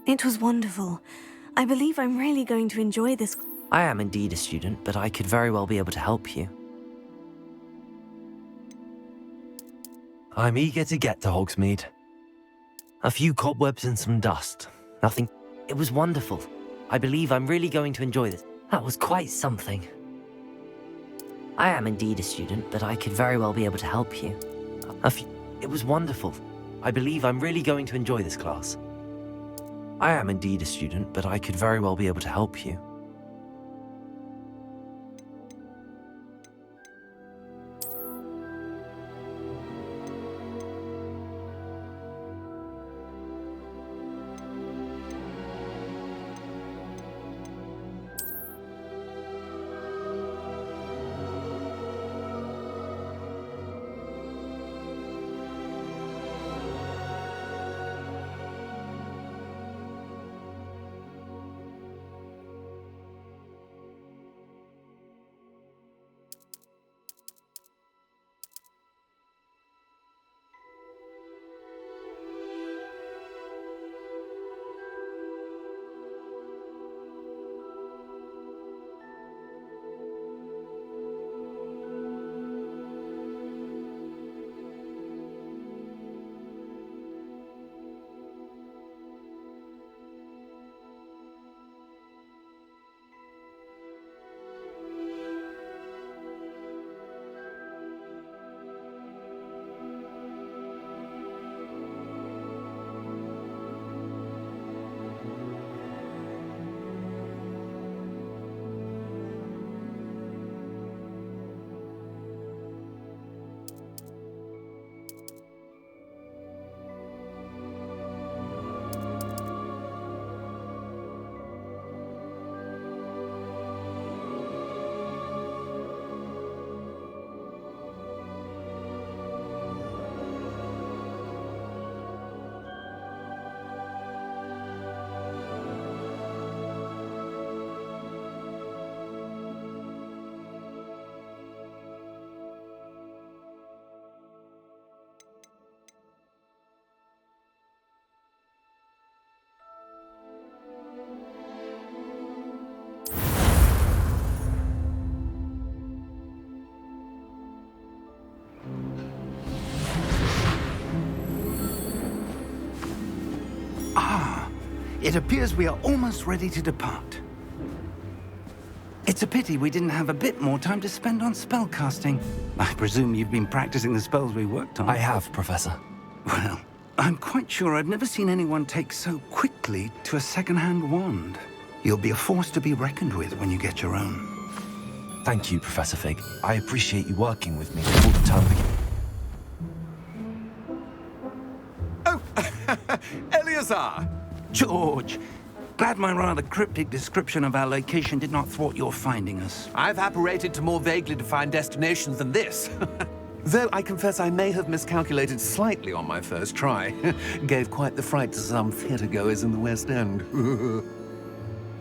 It was wonderful. I believe I'm really going to enjoy this. I am indeed a student, but I could very well be able to help you. I'm eager to get to Hogsmeade. A few cobwebs and some dust. Nothing. It was wonderful. I believe I'm really going to enjoy this. That was quite something. I am indeed a student, but I could very well be able to help you. It was wonderful. I believe I'm really going to enjoy this class. I am indeed a student, but I could very well be able to help you. It appears we are almost ready to depart. It's a pity we didn't have a bit more time to spend on spellcasting. I presume you've been practicing the spells we worked on. I have, Professor. Well, I'm quite sure I've never seen anyone take so quickly to a second-hand wand. You'll be a force to be reckoned with when you get your own. Thank you, Professor Fig. I appreciate you working with me all the time. Oh, Eleazar! George, glad my rather cryptic description of our location did not thwart your finding us. I've apparated to more vaguely defined destinations than this. Though I confess I may have miscalculated slightly on my first try. Gave quite the fright to some theatre-goers in the West End.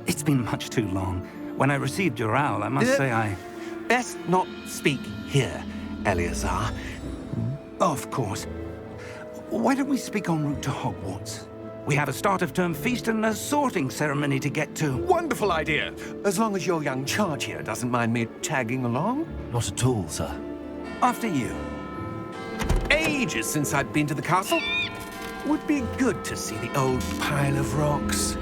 It's been much too long. When I received your owl, I must say I... Best not speak here, Eleazar. Of course. Why don't we speak en route to Hogwarts? We have a start-of-term feast and a sorting ceremony to get to. Wonderful idea! As long as your young charge here doesn't mind me tagging along. Not at all, sir. After you. Ages since I've been to the castle. Would be good to see the old pile of rocks.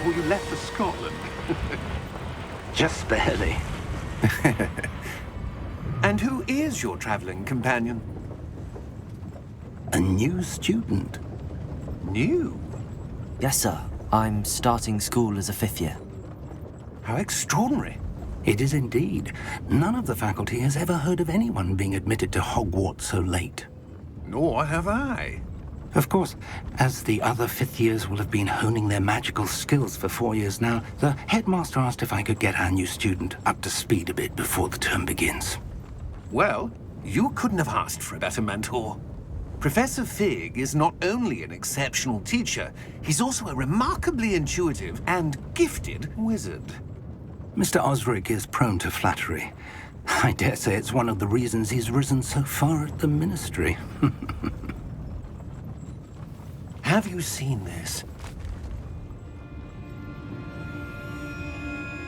before you left for Scotland. Just barely. And who is your traveling companion? A new student. New? Yes, sir. I'm starting school as a 5th year. How extraordinary. It is indeed. None of the faculty has ever heard of anyone being admitted to Hogwarts so late. Nor have I. Of course, as the other 5th years will have been honing their magical skills for 4 years now, the headmaster asked if I could get our new student up to speed a bit before the term begins. Well, you couldn't have asked for a better mentor. Professor Fig is not only an exceptional teacher, he's also a remarkably intuitive and gifted wizard. Mr. Osric is prone to flattery. I dare say it's one of the reasons he's risen so far at the Ministry. Have you seen this?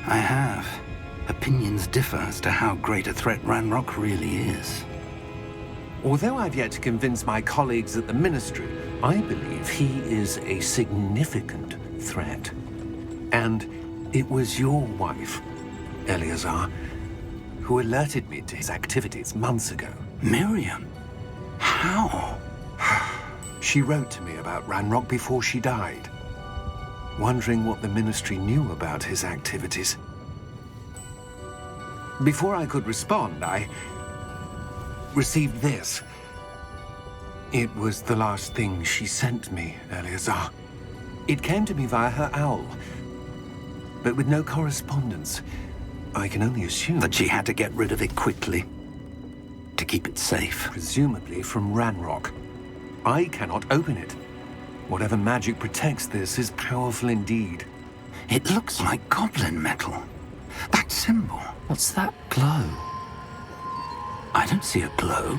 I have. Opinions differ as to how great a threat Ranrock really is. Although I've yet to convince my colleagues at the Ministry, I believe he is a significant threat. And it was your wife, Eleazar, who alerted me to his activities months ago. Miriam? How? She wrote to me about Ranrock before she died, wondering what the Ministry knew about his activities. Before I could respond, I received this. It was the last thing she sent me, Eleazar. It came to me via her owl, but with no correspondence. I can only assume That she had to get rid of it quickly. To keep it safe. presumably from Ranrock. I cannot open it. Whatever magic protects this is powerful indeed. It looks like goblin metal. That symbol. What's that glow? I don't see a glow.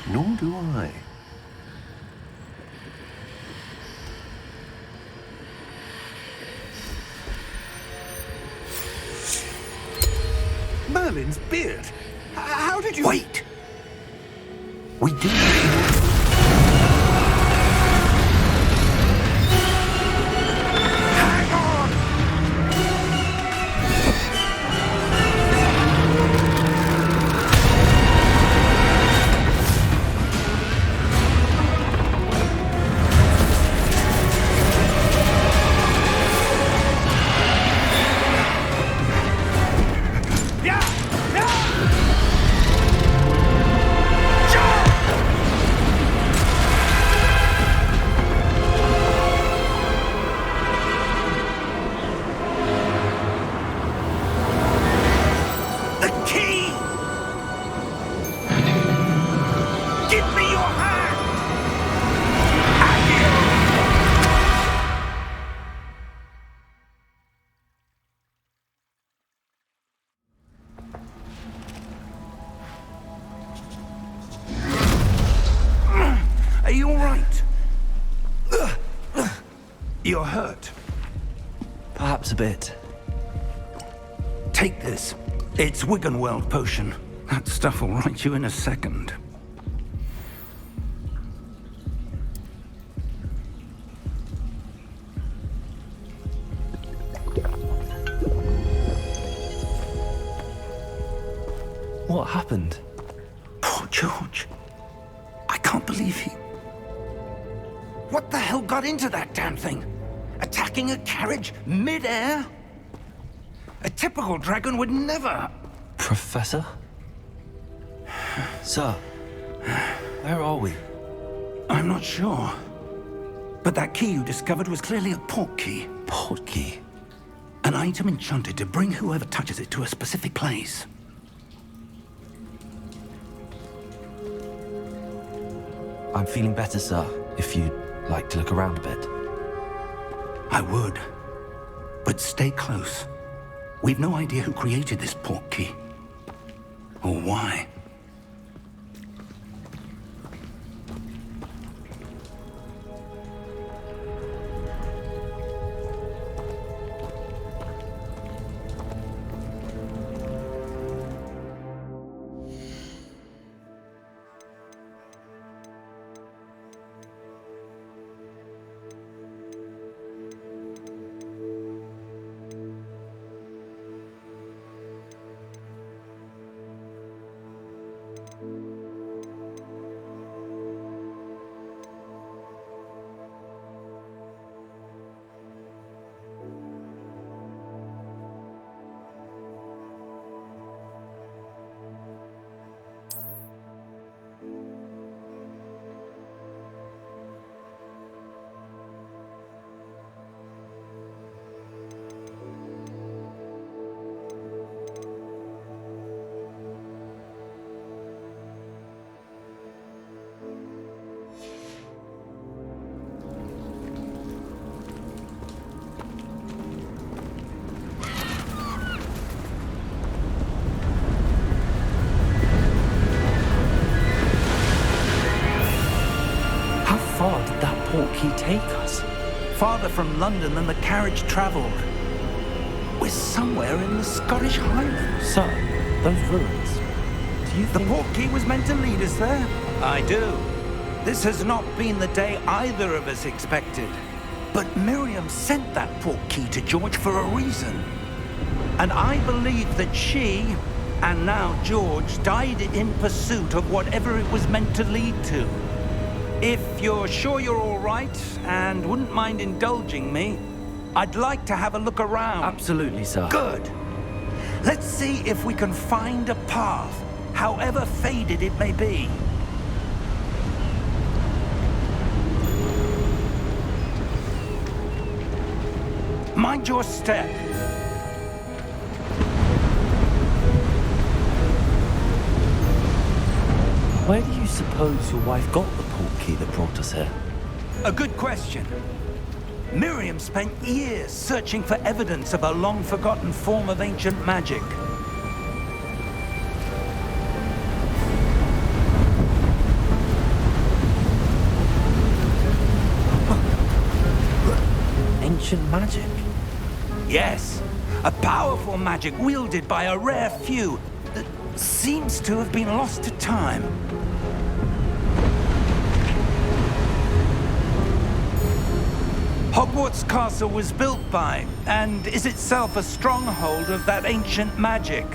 Nor do I. Merlin's beard! How did you... Wait! We do. Hang on! Yeah! Yeah! The key! Give me your hand! Are you all right? You're hurt. Perhaps a bit. Take this. It's Wiggenweld potion. That stuff will right you in a second. What happened? Poor George. I can't believe he... What the hell got into that damn thing? Attacking a carriage mid-air? A typical dragon would never... Professor? Sir, where are we? I'm not sure. But that key you discovered was clearly a port key. Port key. An item enchanted to bring whoever touches it to a specific place. I'm feeling better, sir, if you'd like to look around a bit. I would. But stay close. We've no idea who created this port key. Or why. far did that portkey take us? Farther from London than the carriage travelled. We're somewhere in the Scottish Highlands. Sir, those ruins. Do you The think... portkey was meant to lead us there? I do. This has not been the day either of us expected. But Miriam sent that portkey to George for a reason. And I believe that she, and now George, died in pursuit of whatever it was meant to lead to. If you're sure you're all right, and wouldn't mind indulging me, I'd like to have a look around. Absolutely, sir. Good. Let's see if we can find a path, however faded it may be. Mind your step. Where do you suppose your wife got the portkey that brought us here? A good question. Miriam spent years searching for evidence of a long-forgotten form of ancient magic. Ancient magic? Yes, a powerful magic wielded by a rare few that seems to have been lost to time. Hogwarts Castle was built by, and is itself a stronghold of that ancient magic.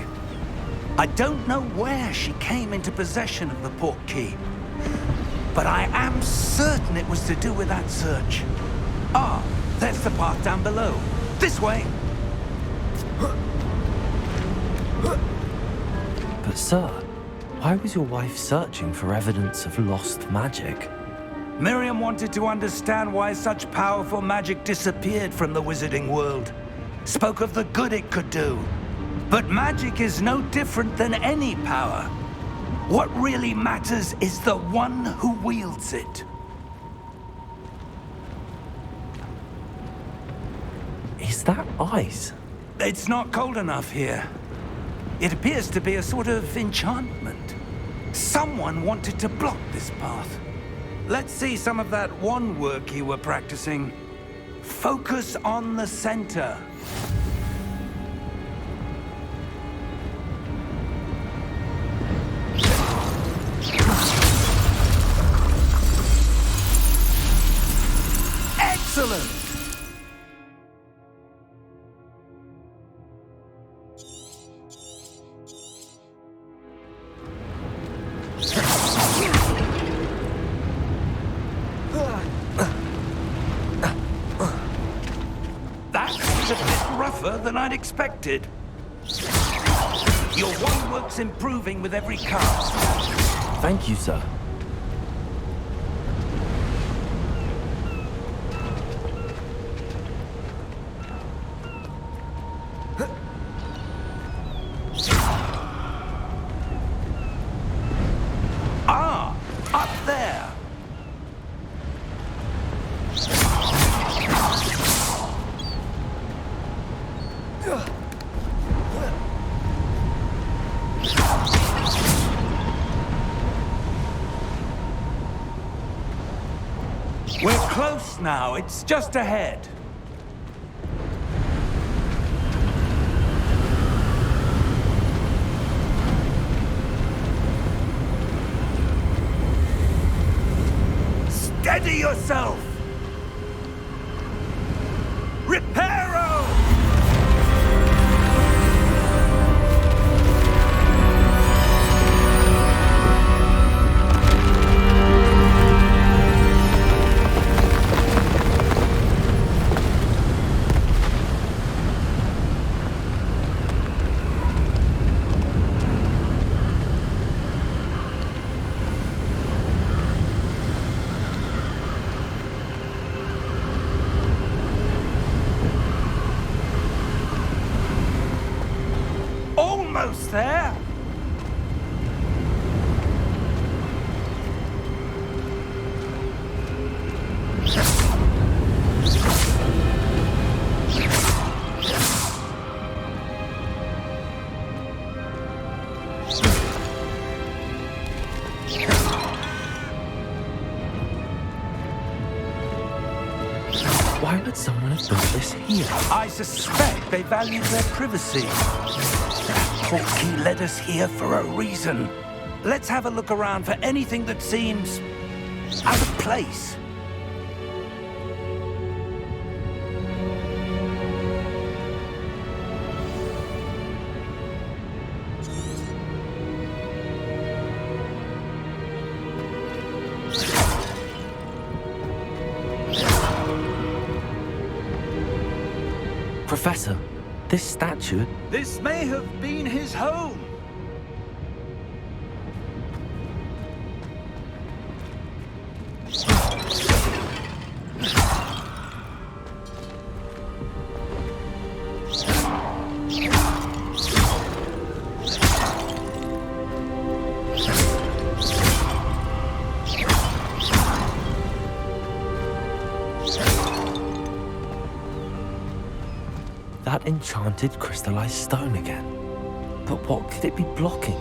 I don't know where she came into possession of the portkey, but I am certain it was to do with that search. Ah, there's the path down below. This way. But sir, why was your wife searching for evidence of lost magic? Miriam wanted to understand why such powerful magic disappeared from the wizarding world. Spoke of the good it could do. But magic is no different than any power. What really matters is the one who wields it. Is that ice? It's not cold enough here. It appears to be a sort of enchantment. Someone wanted to block this path. Let's see some of that wand work you were practicing. Focus on the center. Excellent! That's a bit rougher than I'd expected. Your wand work's improving with every cast. Thank you, sir. Ah, up there. We're close now. It's just ahead. Steady yourself! Reparo! Almost there. Why would someone have built this here? I suspect they valued their privacy. That portkey led us here for a reason. Let's have a look around for anything that seems out of place. Professor, this statue... This may have been his home. That enchanted crystallized stone again. But what could it be blocking?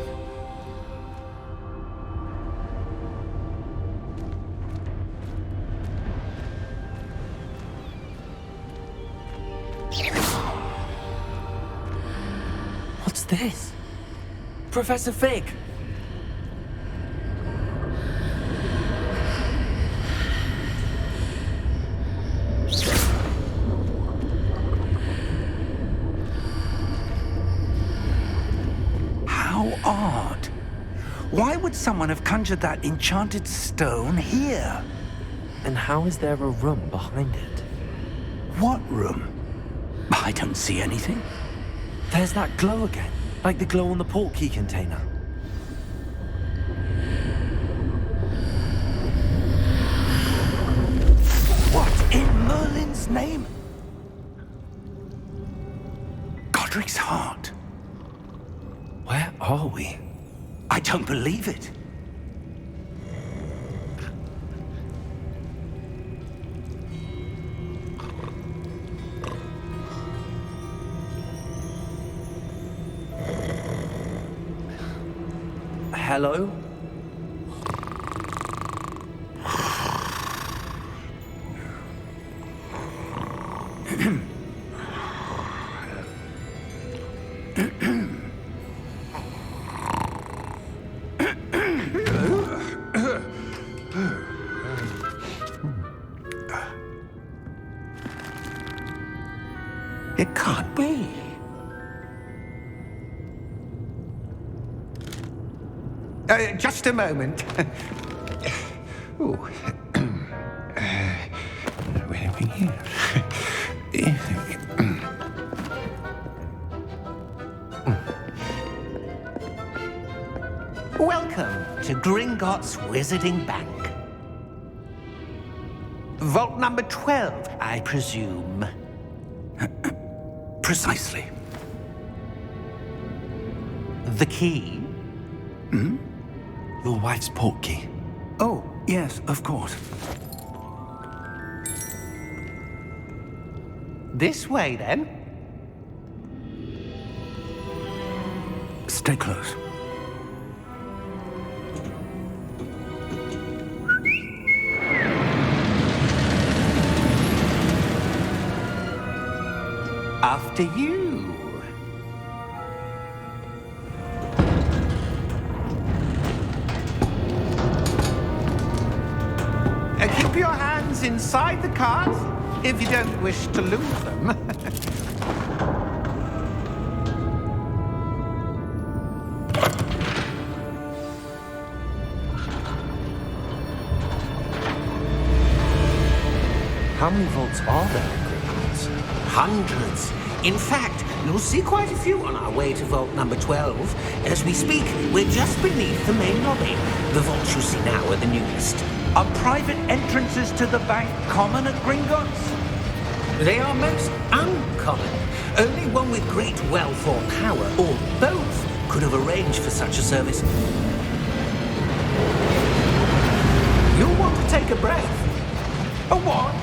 What's this? Professor Fig! How odd. Why would someone have conjured that enchanted stone here? And how is there a room behind it? What room? I don't see anything. There's that glow again, like the glow on the portkey container. What in Merlin's name? Godric's heart. Where are we? I don't believe it. Hello? It can't be. Just a moment. Ooh. Where are we here? Welcome to Gringotts Wizarding Bank. Vault number 12, I presume. Precisely. The key? Your wife's portkey. Oh, yes, of course. This way, then. Stay close. After you. Keep your hands inside the cart if you don't wish to lose them. How many vaults are there in Gryffindors? Hundreds. In fact, you'll see quite a few on our way to vault number 12. As we speak, we're just beneath the main lobby. The vaults you see now are the newest. Are private entrances to the bank common at Gringotts? They are most uncommon. Only one with great wealth or power, or both, could have arranged for such a service. You'll want to take a breath. A what?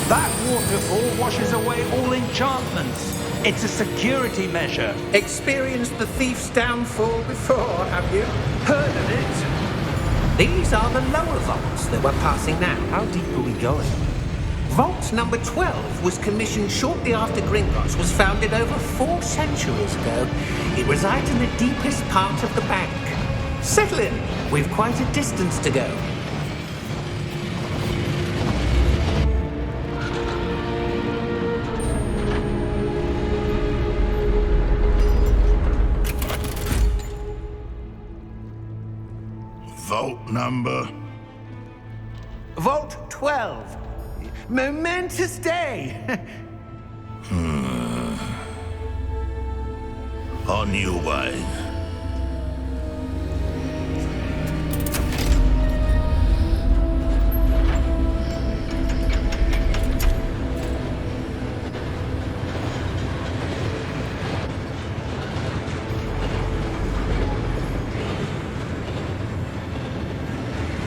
That waterfall washes away all enchantments. It's a security measure. Experienced the thief's downfall before, have you? Heard of it? These are the lower vaults that we're passing now. How deep are we going? Vault number 12 was commissioned shortly after Gringotts was founded over 4 centuries ago. It resides in the deepest part of the bank. Settle in. We've quite a distance to go. Vault number? Vault 12. Momentous day. On your way.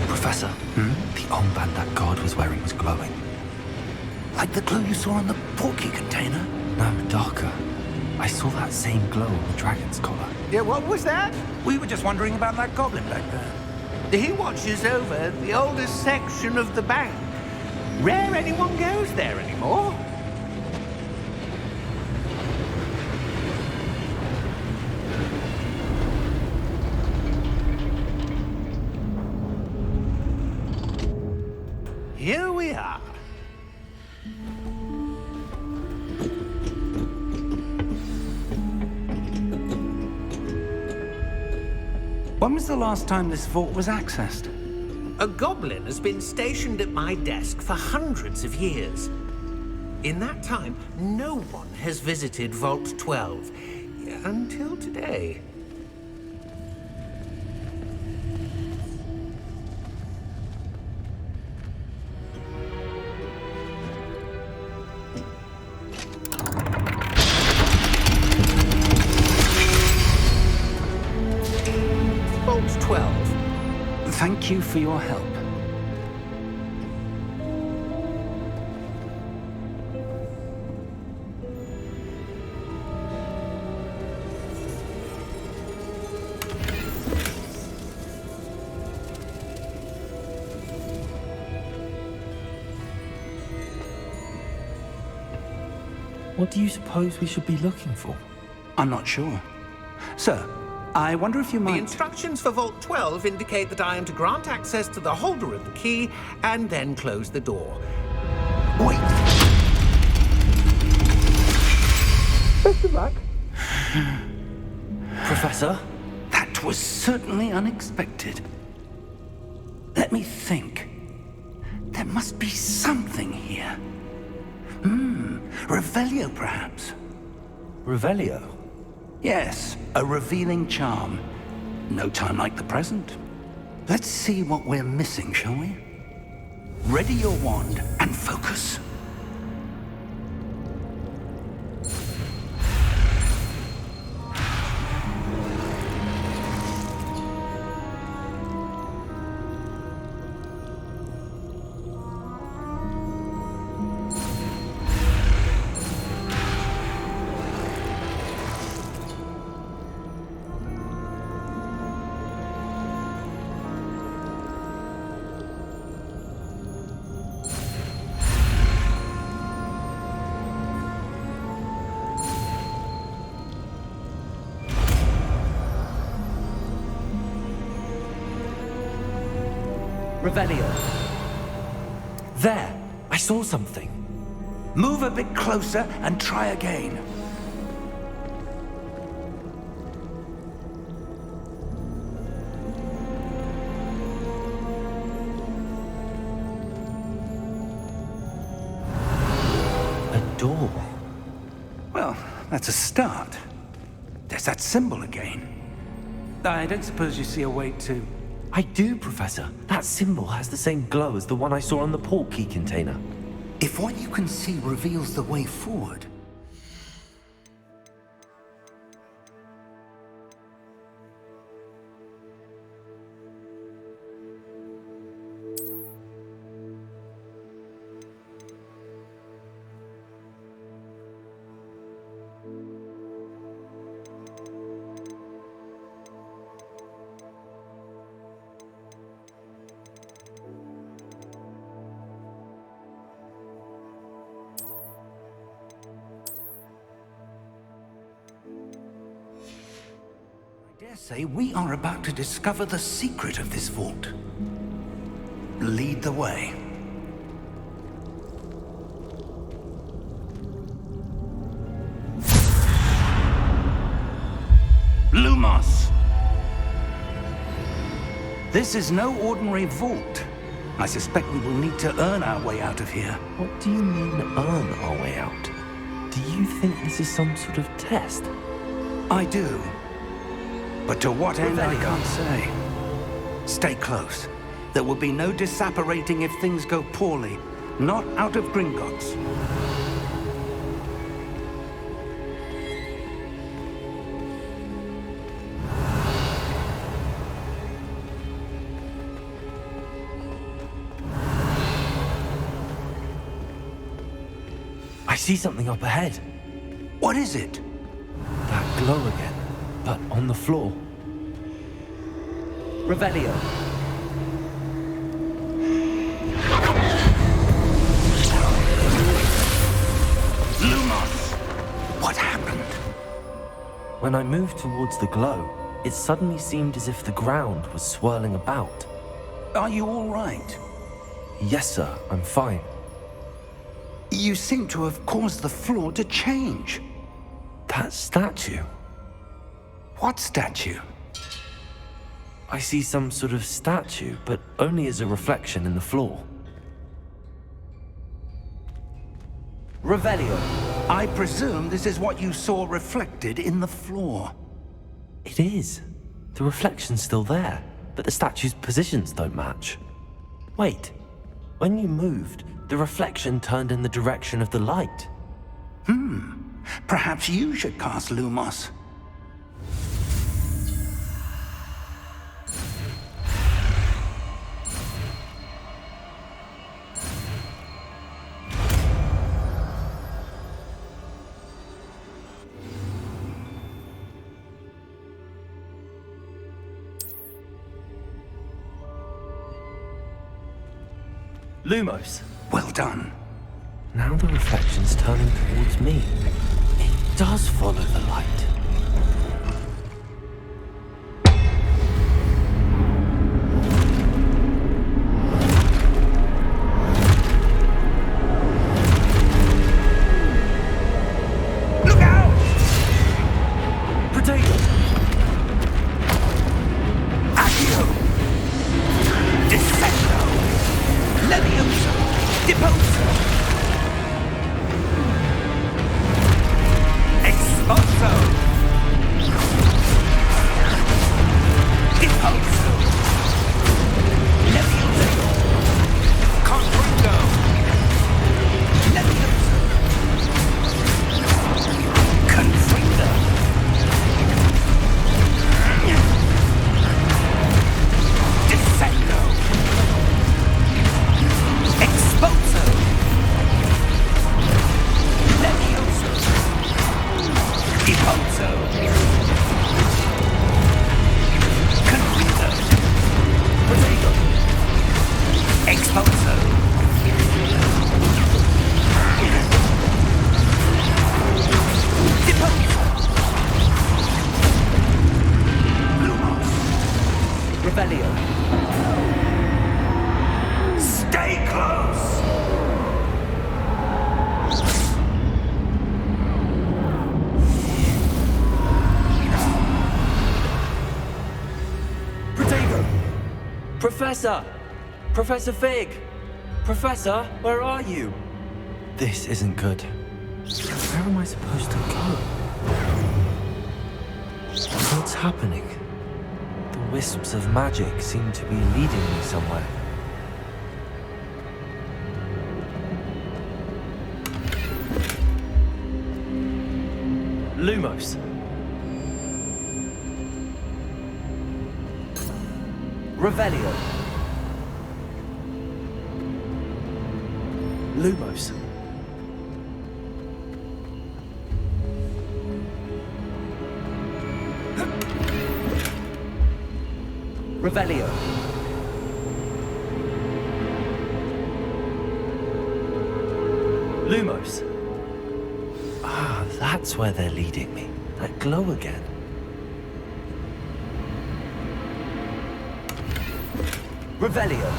Professor, the armband that guard was wearing was glowing. Like the glow you saw on the portkey container? No, darker. I saw that same glow on the dragon's collar. Yeah, what was that? We were just wondering about that goblin back there. He watches over the oldest section of the bank. Rare anyone goes there anymore. Here we are. When was the last time this vault was accessed? A goblin has been stationed at my desk for hundreds of years. In that time, no one has visited Vault 12 until today. Vault 12. Thank you for your help. What do you suppose we should be looking for? I'm not sure. Sir, I wonder if you The might... instructions for Vault 12 indicate that I am to grant access to the holder of the key and then close the door. Wait! Best of luck. Professor? That was certainly unexpected. Let me think. There must be something here. Revelio, perhaps? Revelio? Yes, a revealing charm. No time like the present. Let's see what we're missing, shall we? Ready your wand and focus. Revelio. There! I saw something. Move a bit closer and try again. A door. Well, that's a start. There's that symbol again. I don't suppose you see a way to... I do, Professor. That symbol has the same glow as the one I saw on the portkey container. If what you can see reveals the way forward... say we are about to discover the secret of this vault. Lead the way. Lumos! This is no ordinary vault. I suspect we will need to earn our way out of here. What do you mean, earn our way out? Do you think this is some sort of test? I do. But to what end, I can't say. Stay close. There will be no disapparating if things go poorly. Not out of Gringotts. I see something up ahead. What is it? That glow again, but on the floor. Revelio. Lumos! What happened? When I moved towards the glow, it suddenly seemed as if the ground was swirling about. Are you all right? Yes, sir, I'm fine. You seem to have caused the floor to change. That statue. What statue? I see some sort of statue, but only as a reflection in the floor. Revelio. I presume this is what you saw reflected in the floor. It is. The reflection's still there, but the statue's positions don't match. Wait, when you moved, the reflection turned in the direction of the light. Perhaps you should cast Lumos. Lumos. Well done. Now the reflection's turning towards me. It does follow the light. Look out! Potato! Accio! Descendo! Levioso! Deposo! Exposo! Deposo! Levioso! Confringo! Levioso! Confringo! Descendo! Exposo! Levioso! Deposo! Confringo! Potato! Exposo! Deposo! Lumos! Revelio. Stay close! Potato! Professor! Professor Fig! Professor, where are you? This isn't good. Where am I supposed to go? What's happening? The wisps of magic seem to be leading me somewhere. Lumos. Revelio. Lumos. Revelio. Lumos. Ah, that's where they're leading me. That glow again. Revelio.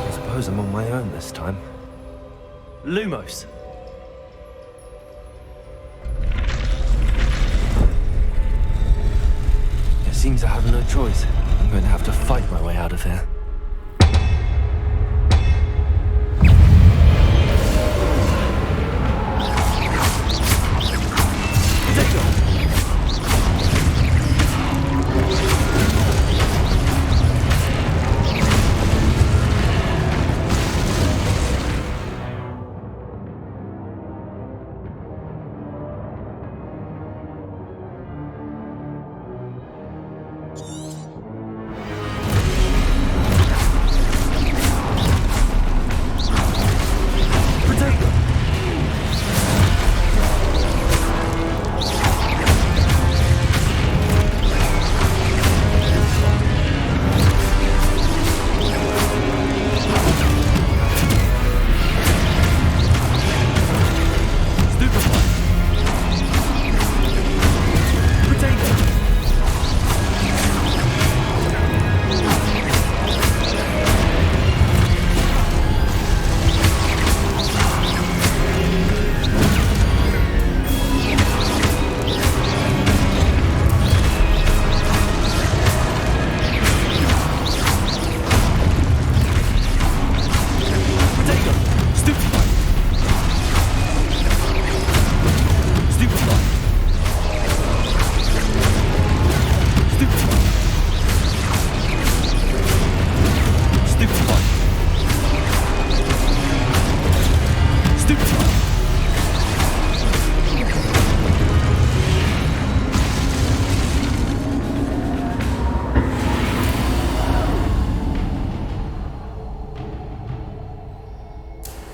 I suppose I'm on my own this time. Lumos. It seems I have no choice. I'm going to have to fight my way out of here.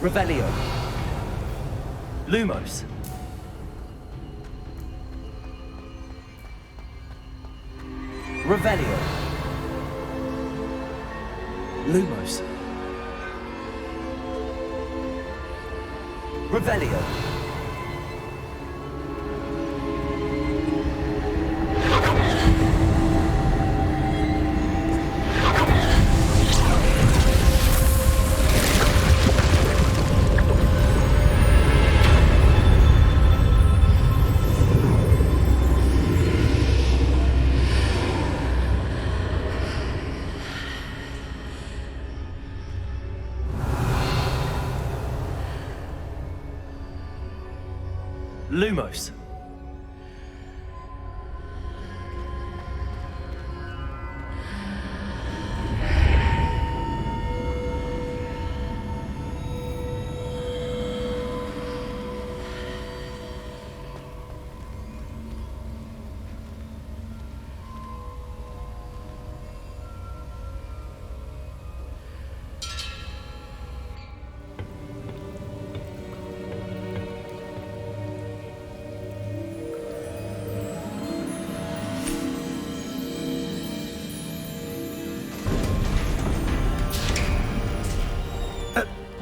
Revelio. Lumos. Revelio. Lumos. Revelio. Lumos.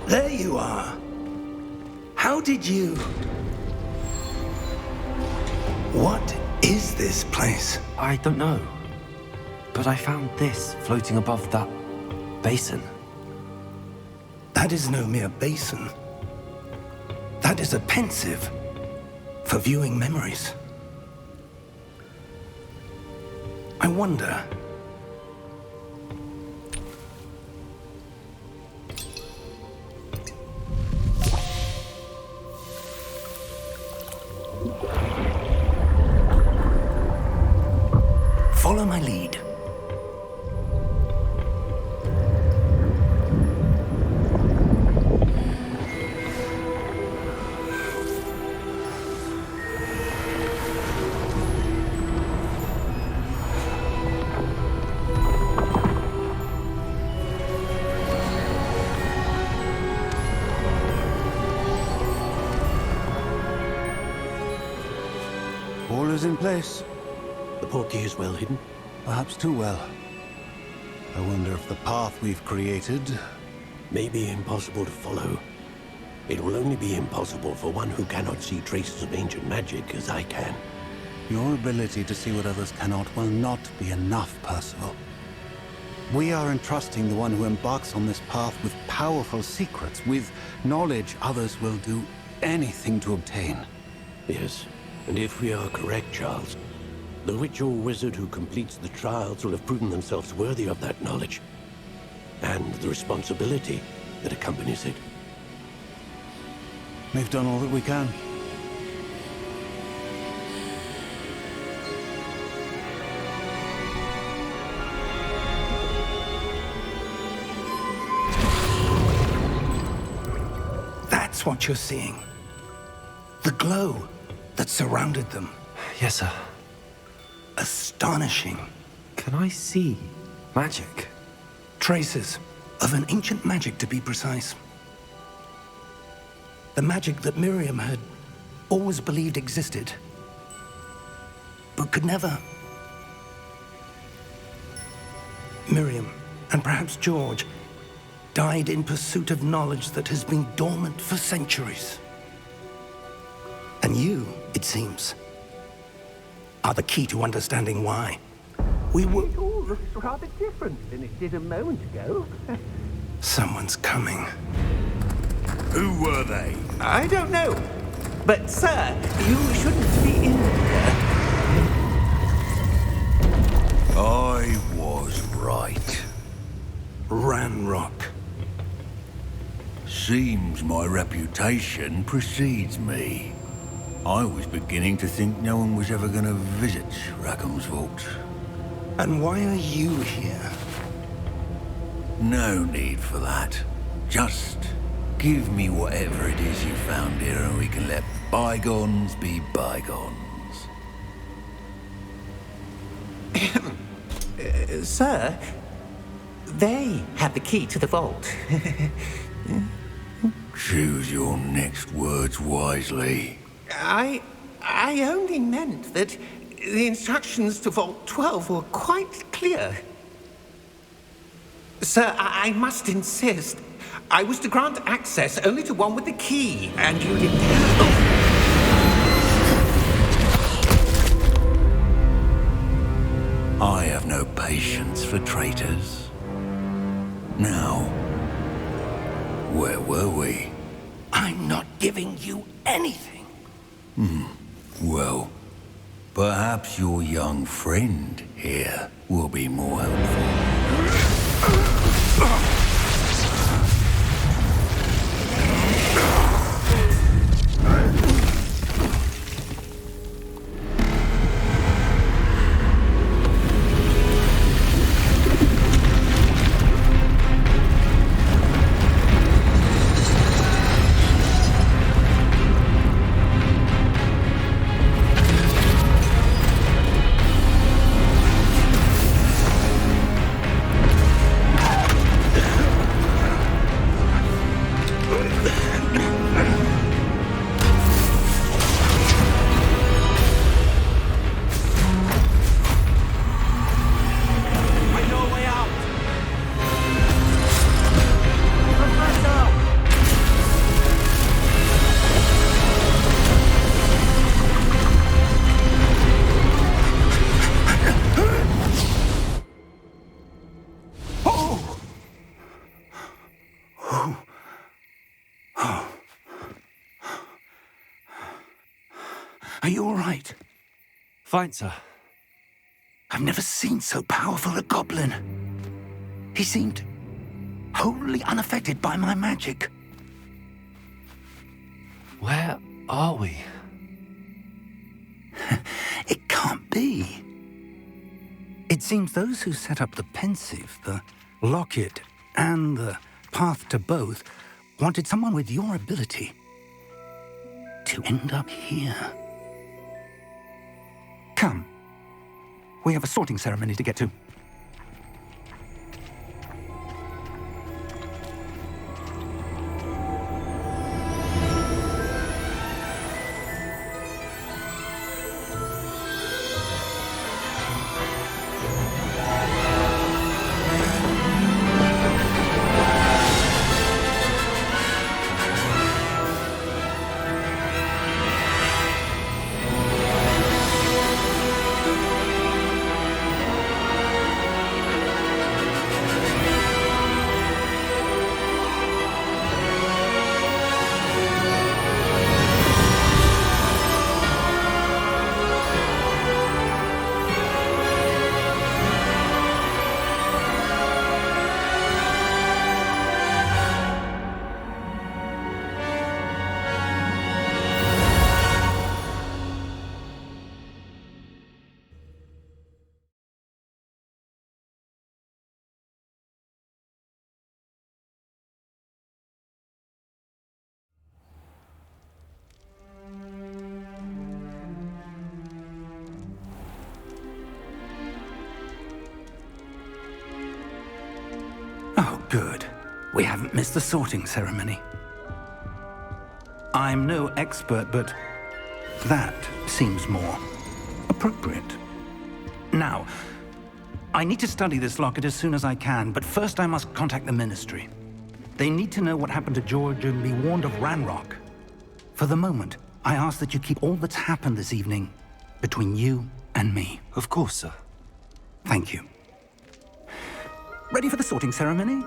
There you are. How did you... What is this place? I don't know. But I found this floating above that basin. That is no mere basin. That is a pensive for viewing memories. I wonder... Follow my lead. All is in place. The portkey is well hidden? Perhaps too well. I wonder if the path we've created... May be impossible to follow. It will only be impossible for one who cannot see traces of ancient magic as I can. Your ability to see what others cannot will not be enough, Percival. We are entrusting the one who embarks on this path with powerful secrets, with knowledge others will do anything to obtain. Yes, and if we are correct, Charles, the witch or wizard who completes the trials will have proven themselves worthy of that knowledge, and the responsibility that accompanies it. We've done all that we can. That's what you're seeing. The glow that surrounded them. Yes, sir. Astonishing. Can I see magic? Traces of an ancient magic, to be precise. The magic that Miriam had always believed existed, but could never. Miriam, and perhaps George, died in pursuit of knowledge that has been dormant for centuries. And you, it seems, are the key to understanding why. We were... It all looks rather different than it did a moment ago. Someone's coming. Who were they? I don't know. But, sir, you shouldn't be in here. I was right. Ranrock. Seems my reputation precedes me. I was beginning to think no one was ever going to visit Rackham's vault. And why are you here? No need for that. Just give me whatever it is you found here and we can let bygones be bygones. Sir, they have the key to the vault. Choose your next words wisely. I only meant that the instructions to Vault 12 were quite clear. Sir, I must insist. I was to grant access only to one with the key, and you didn't have... I have no patience for traitors. Now, where were we? I'm not giving you anything. Well, perhaps your young friend here will be more helpful. Are you all right? Fine, sir. I've never seen so powerful a goblin. He seemed wholly unaffected by my magic. Where are we? It can't be. It seems those who set up the pensive, the locket, and the path to both wanted someone with your ability to end up here. Come. We have a sorting ceremony to get to. Good. We haven't missed the sorting ceremony. I'm no expert, but that seems more appropriate. Now, I need to study this locket as soon as I can, but first I must contact the Ministry. They need to know what happened to George and be warned of Ranrock. For the moment, I ask that you keep all that's happened this evening between you and me. Of course, sir. Thank you. Ready for the sorting ceremony?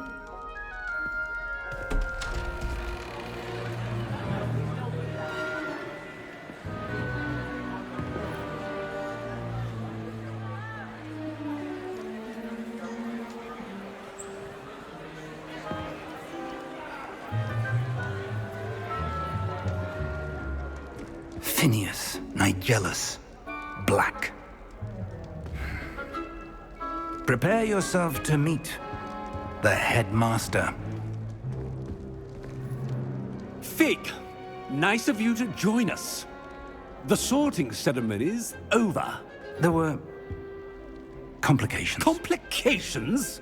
Phineas, Nigellus, Black. Prepare yourself to meet the headmaster. Fig, nice of you to join us. The sorting ceremony's over. There were complications. Complications?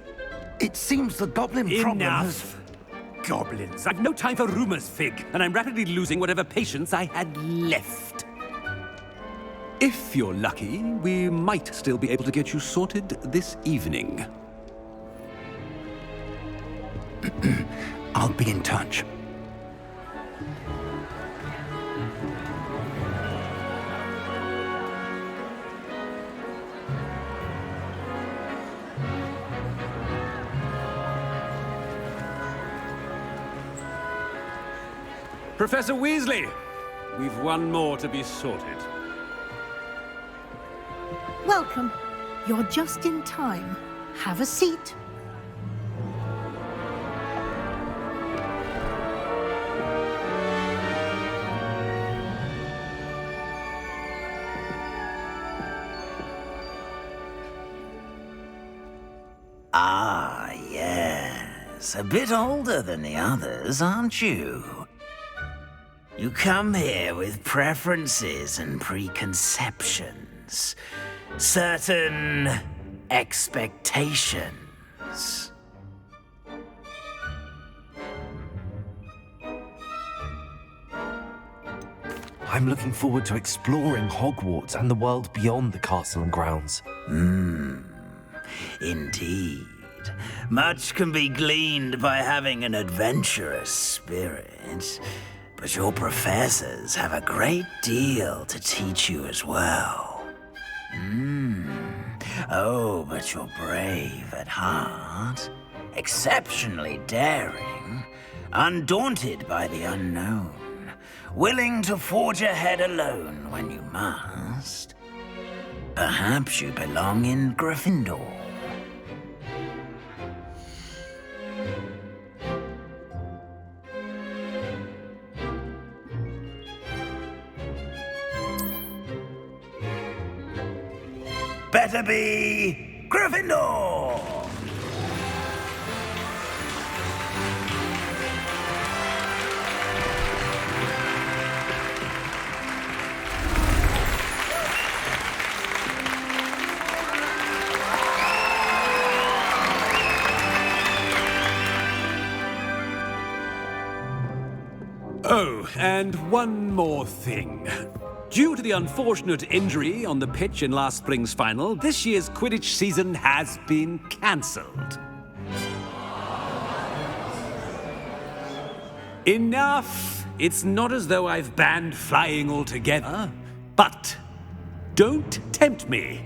It seems the goblin problem has... Enough! Goblins. I've no time for rumors, Fig, and I'm rapidly losing whatever patience I had left. If you're lucky, we might still be able to get you sorted this evening. I'll be in touch. Professor Weasley, we've one more to be sorted. Welcome. You're just in time. Have a seat. Ah, yes. A bit older than the others, aren't you? You come here with preferences and preconceptions. Certain expectations. I'm looking forward to exploring Hogwarts and the world beyond the castle and grounds. Indeed. Much can be gleaned by having an adventurous spirit, but your professors have a great deal to teach you as well. Oh, but you're brave at heart, exceptionally daring, undaunted by the unknown, willing to forge ahead alone when you must. Perhaps you belong in Gryffindor. Better be Gryffindor! Oh, and one more thing. Due to the unfortunate injury on the pitch in last spring's final, this year's Quidditch season has been cancelled. Enough! It's not as though I've banned flying altogether, but don't tempt me.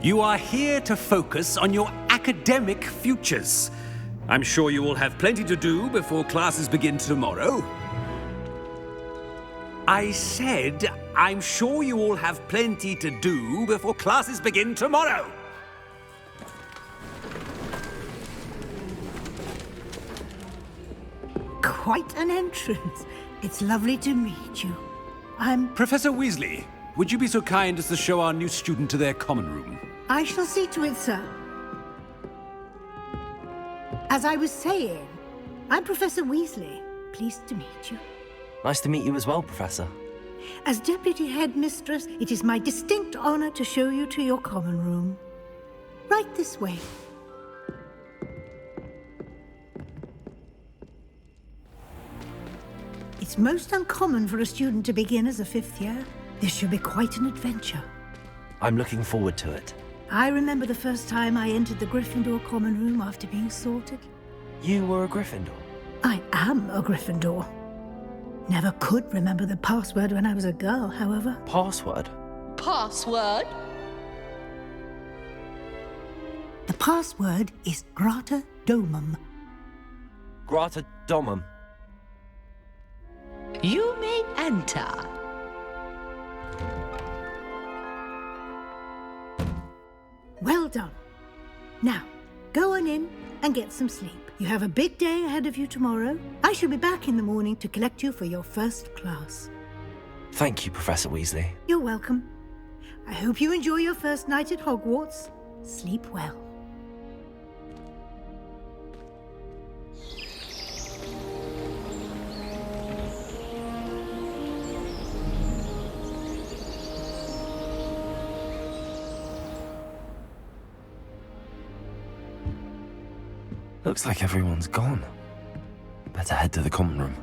You are here to focus on your academic futures. I'm sure you will have plenty to do before classes begin tomorrow. I said, I'm sure you all have plenty to do before classes begin tomorrow. Quite an entrance. It's lovely to meet you. I'm... Professor Weasley, would you be so kind as to show our new student to their common room? I shall see to it, sir. As I was saying, I'm Professor Weasley. Pleased to meet you. Nice to meet you as well, Professor. As Deputy Headmistress, it is my distinct honor to show you to your common room. Right this way. It's most uncommon for a student to begin as a 5th year. This should be quite an adventure. I'm looking forward to it. I remember the first time I entered the Gryffindor common room after being sorted. You were a Gryffindor? I am a Gryffindor. Never could remember the password when I was a girl, however. Password? Password? The password is Grata Domum. Grata Domum. You may enter. Well done. Now, go on in and get some sleep. You have a big day ahead of you tomorrow. I shall be back in the morning to collect you for your first class. Thank you, Professor Weasley. You're welcome. I hope you enjoy your first night at Hogwarts. Sleep well. Looks like everyone's gone. Better head to the common room.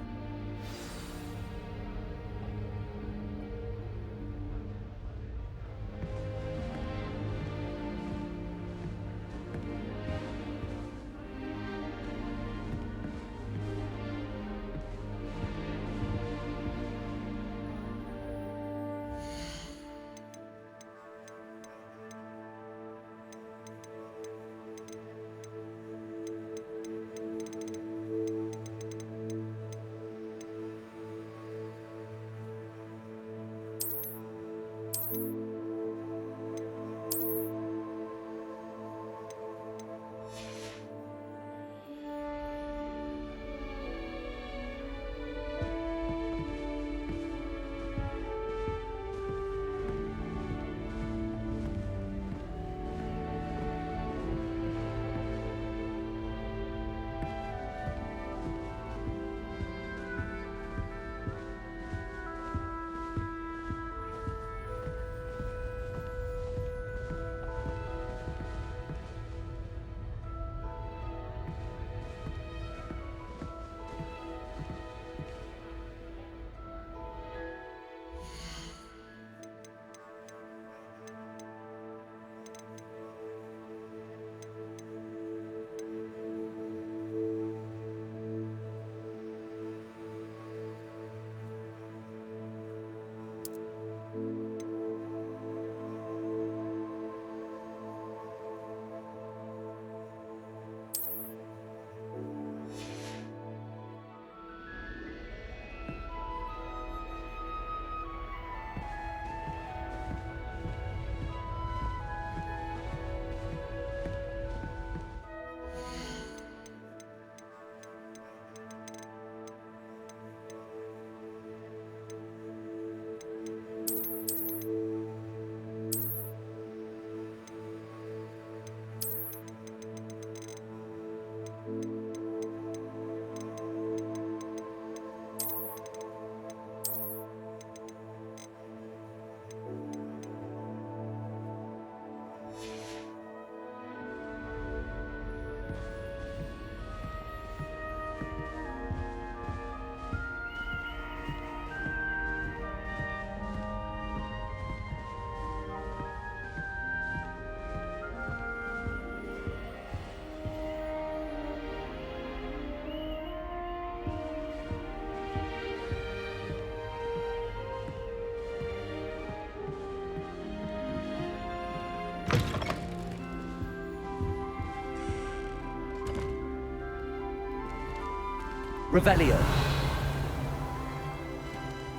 Revelio.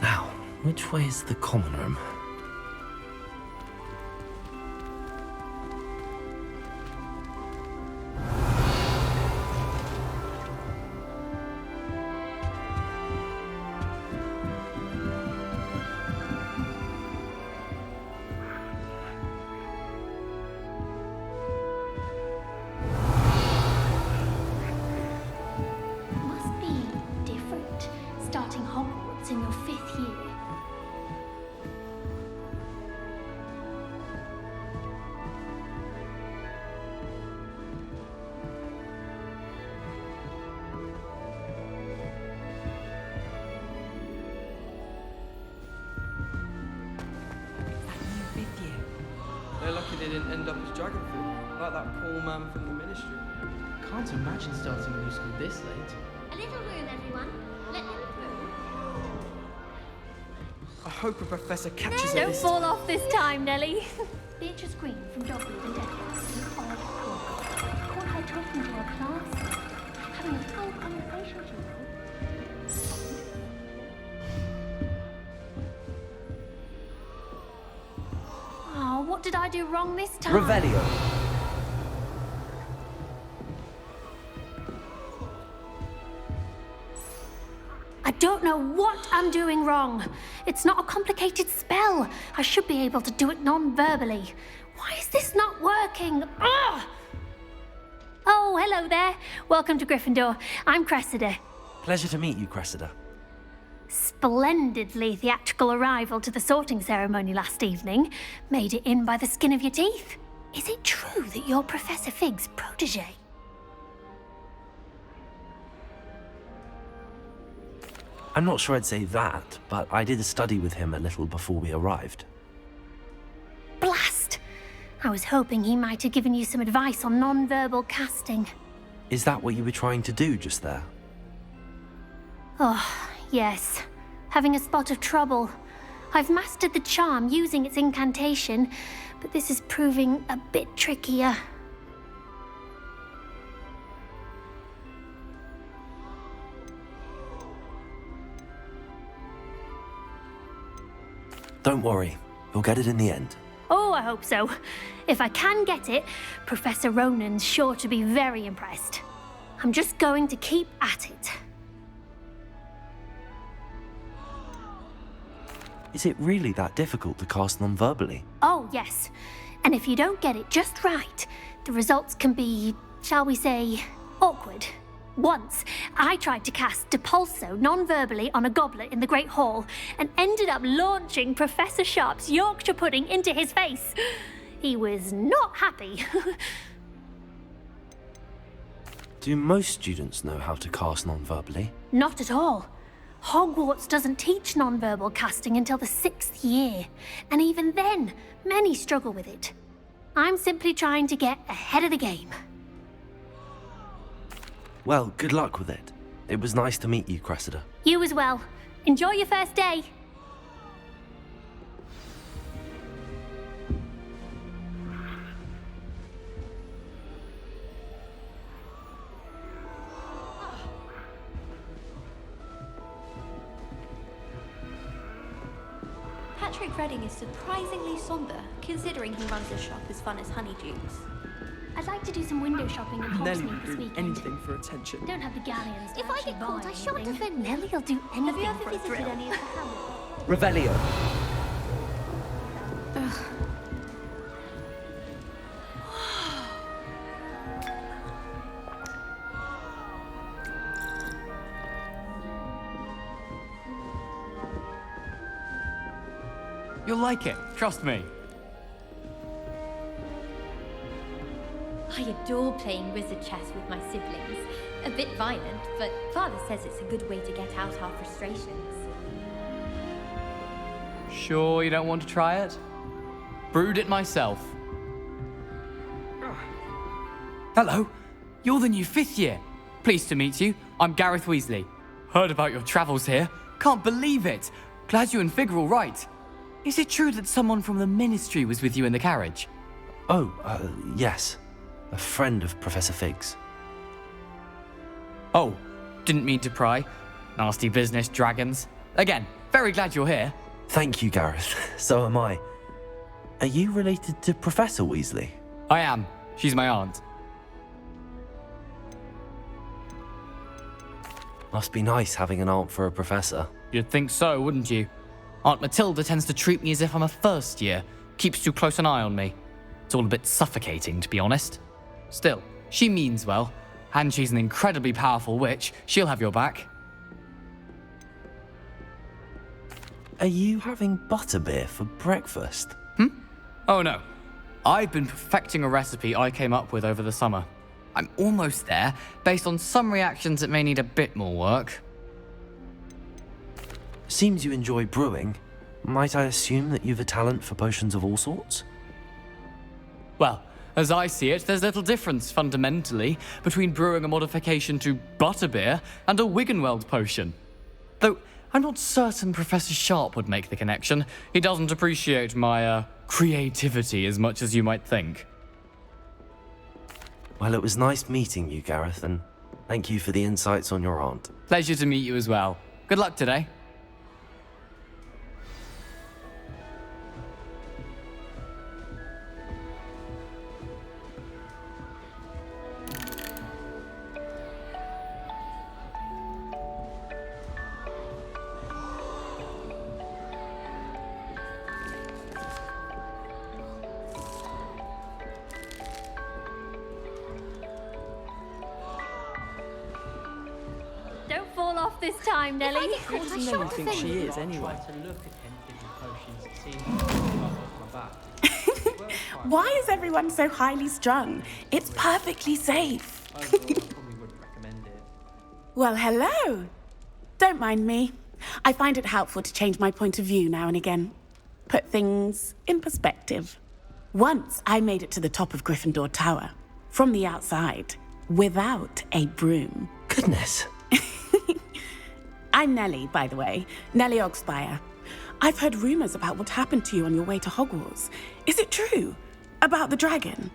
Now, which way is the common room? Must be different starting Hogwarts in your 5th year. you didn't end up as dragon food, like that poor man from the ministry. Can't imagine starting a new school this late. A little room, everyone. Let them through. I hope a professor catches No, her don't this fall time. off this time, Nellie. Beatrice Green from Dogwood and Decker. Caught her talking to her class. Having a full conversation, you know. Oh, what did I do wrong this time? Revelio. I don't know what I'm doing wrong. It's not a complicated spell. I should be able to do it non-verbally. Why is this not working? Ugh! Oh, hello there. Welcome to Gryffindor. I'm Cressida. Pleasure to meet you, Cressida. Splendidly theatrical arrival to the sorting ceremony last evening. Made it in by the skin of your teeth. Is it true that you're Professor Fig's protege? I'm not sure I'd say that, but I did study with him a little before we arrived. Blast! I was hoping he might have given you some advice on non-verbal casting. Is that what you were trying to do just there? Oh, yes. Having a spot of trouble. I've mastered the charm using its incantation, but this is proving a bit trickier. Don't worry, you'll get it in the end. Oh, I hope so. If I can get it, Professor Ronan's sure to be very impressed. I'm just going to keep at it. Is it really that difficult to cast non-verbally? Oh, yes. And if you don't get it just right, the results can be, shall we say, awkward. Once, I tried to cast Depulso non-verbally on a goblet in the Great Hall and ended up launching Professor Sharp's Yorkshire pudding into his face. He was not happy. Do most students know how to cast non-verbally? Not at all. Hogwarts doesn't teach non-verbal casting until the 6th year, and even then, many struggle with it. I'm simply trying to get ahead of the game. Well, good luck with it. It was nice to meet you, Cressida. You as well. Enjoy your first day. Patrick Redding is surprisingly somber, considering he runs a shop as fun as Honeydukes. I'd like to do some window shopping in Nellie Hogsmeade would this do weekend. anything for attention. Don't have the galleons to If I actually get called, buy I shan't anything. defend them. Nellie'll do Have you anything ever for a visited thrill. any of the hamlets? Revelio. You'll like it, trust me. I adore playing wizard chess with my siblings. A bit violent, but Father says it's a good way to get out our frustrations. Sure you don't want to try it? Brewed it myself. Hello, you're the new 5th year. Pleased to meet you. I'm Gareth Weasley. Heard about your travels here. Can't believe it. Glad you and Fig are all right. Is it true that someone from the Ministry was with you in the carriage? Oh, yes. A friend of Professor Fig's. Oh, didn't mean to pry. Nasty business, dragons. Again, very glad you're here. Thank you, Gareth. So am I. Are you related to Professor Weasley? I am. She's my aunt. Must be nice having an aunt for a professor. You'd think so, wouldn't you? Aunt Matilda tends to treat me as if I'm a first year. Keeps too close an eye on me. It's all a bit suffocating, to be honest. Still, she means well. And she's an incredibly powerful witch. She'll have your back. Are you having butterbeer for breakfast? Oh no. I've been perfecting a recipe I came up with over the summer. I'm almost there, based on some reactions that may need a bit more work. Seems you enjoy brewing. Might I assume that you've a talent for potions of all sorts? Well, as I see it, there's little difference, fundamentally, between brewing a modification to butterbeer and a Wiggenweld potion. Though, I'm not certain Professor Sharp would make the connection. He doesn't appreciate my, creativity as much as you might think. Well, it was nice meeting you, Gareth, and thank you for the insights on your aunt. Pleasure to meet you as well. Good luck today. Don't fall off this time, Nelly. Who does Nelly think she is, anyway? To look at him giving potions, seeing him off my back. Why is everyone so highly strung? It's perfectly safe. I probably wouldn't recommend it. Well, hello. Don't mind me. I find it helpful to change my point of view now and again. Put things in perspective. Once I made it to the top of Gryffindor Tower, from the outside, without a broom. Goodness. I'm Nellie, by the way. Nellie Ogspire. I've heard rumors about what happened to you on your way to Hogwarts. Is it true? About the dragon?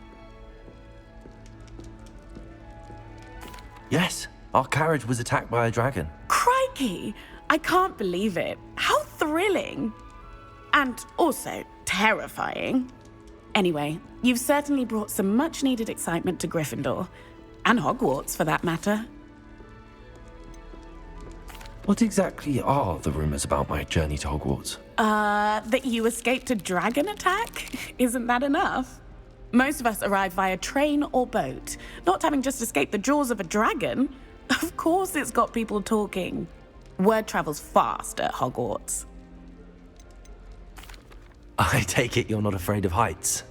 Yes, our carriage was attacked by a dragon. Crikey! I can't believe it. How thrilling! And also terrifying. Anyway, you've certainly brought some much-needed excitement to Gryffindor. And Hogwarts, for that matter. What exactly are the rumors about my journey to Hogwarts? That you escaped a dragon attack? Isn't that enough? Most of us arrive via train or boat, not having just escaped the jaws of a dragon. Of course it's got people talking. Word travels fast at Hogwarts. I take it you're not afraid of heights.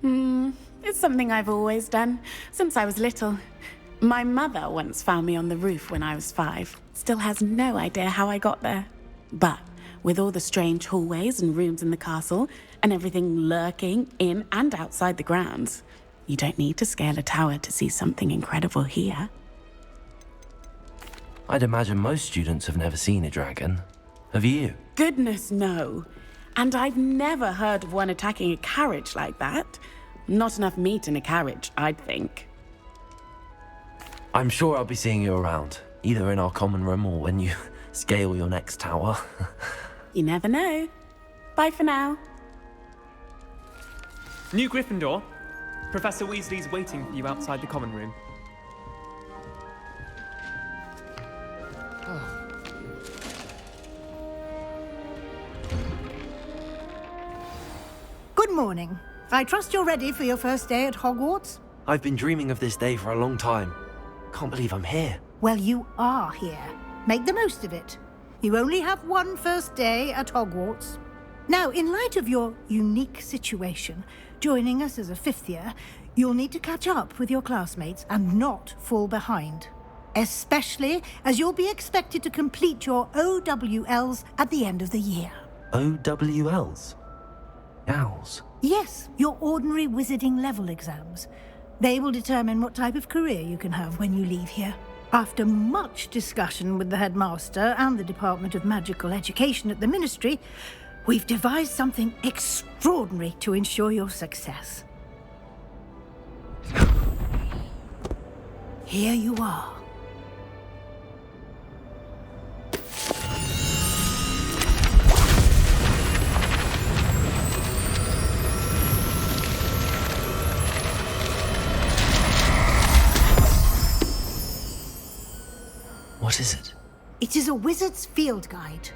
It's something I've always done, since I was little. My mother once found me on the roof when I was 5. Still has no idea how I got there. But with all the strange hallways and rooms in the castle, and everything lurking in and outside the grounds, you don't need to scale a tower to see something incredible here. I'd imagine most students have never seen a dragon. Have you? Goodness, no. And I've never heard of one attacking a carriage like that. Not enough meat in a carriage, I'd think. I'm sure I'll be seeing you around, either in our common room or when you scale your next tower. You never know. Bye for now. New Gryffindor. Professor Weasley's waiting for you outside the common room. Good morning. I trust you're ready for your first day at Hogwarts? I've been dreaming of this day for a long time. Can't believe I'm here. Well, you are here. Make the most of it. You only have one first day at Hogwarts. Now, in light of your unique situation, joining us as a 5th year, you'll need to catch up with your classmates and not fall behind. Especially as you'll be expected to complete your OWLs at the end of the year. OWLs? Owls? Yes, your ordinary wizarding level exams. They will determine what type of career you can have when you leave here. After much discussion with the headmaster and the Department of Magical Education at the Ministry, we've devised something extraordinary to ensure your success. Here you are. What is it? It is a wizard's field guide.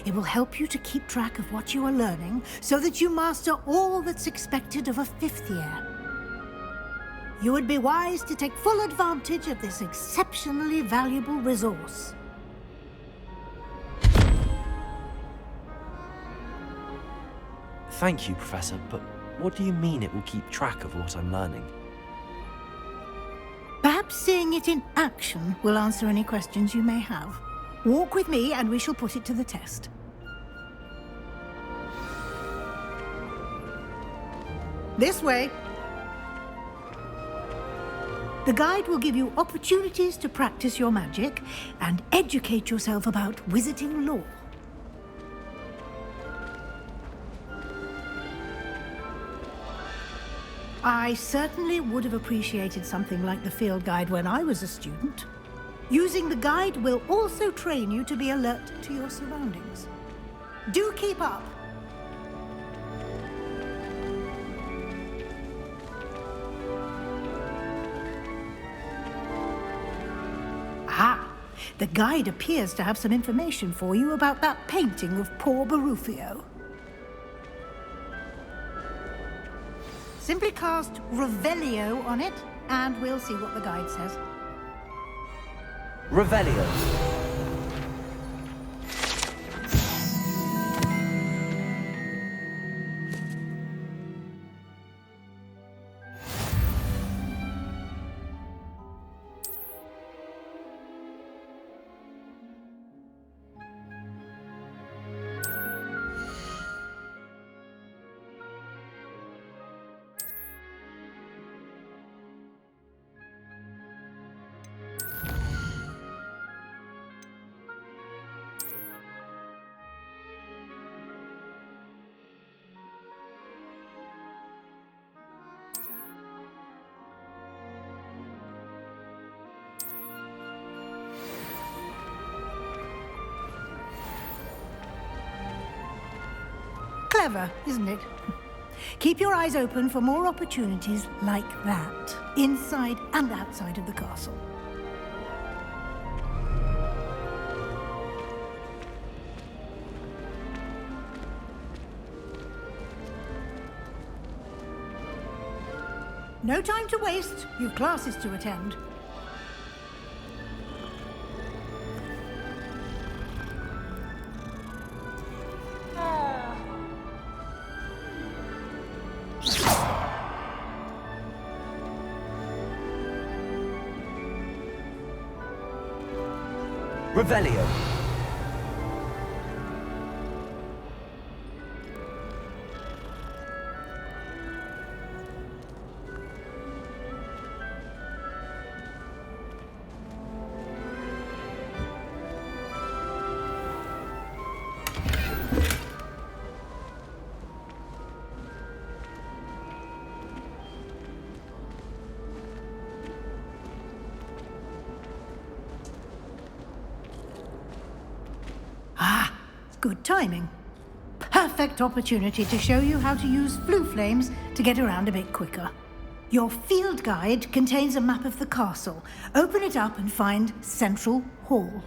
It will help you to keep track of what you are learning so that you master all that's expected of a 5th year. You would be wise to take full advantage of this exceptionally valuable resource. Thank you, Professor, but what do you mean it will keep track of what I'm learning? Perhaps seeing it in action will answer any questions you may have. Walk with me and we shall put it to the test. This way. The guide will give you opportunities to practice your magic and educate yourself about wizarding lore. I certainly would have appreciated something like the field guide when I was a student. Using the guide will also train you to be alert to your surroundings. Do keep up. Ah, the guide appears to have some information for you about that painting of poor Barufio. Simply cast Revelio on it, and we'll see what the guide says. Revelio. Clever, isn't it? Keep your eyes open for more opportunities like that, inside and outside of the castle. No time to waste. You've classes to attend. Revelio. Good timing. Perfect opportunity to show you how to use flue flames to get around a bit quicker. Your field guide contains a map of the castle. Open it up and find Central Hall.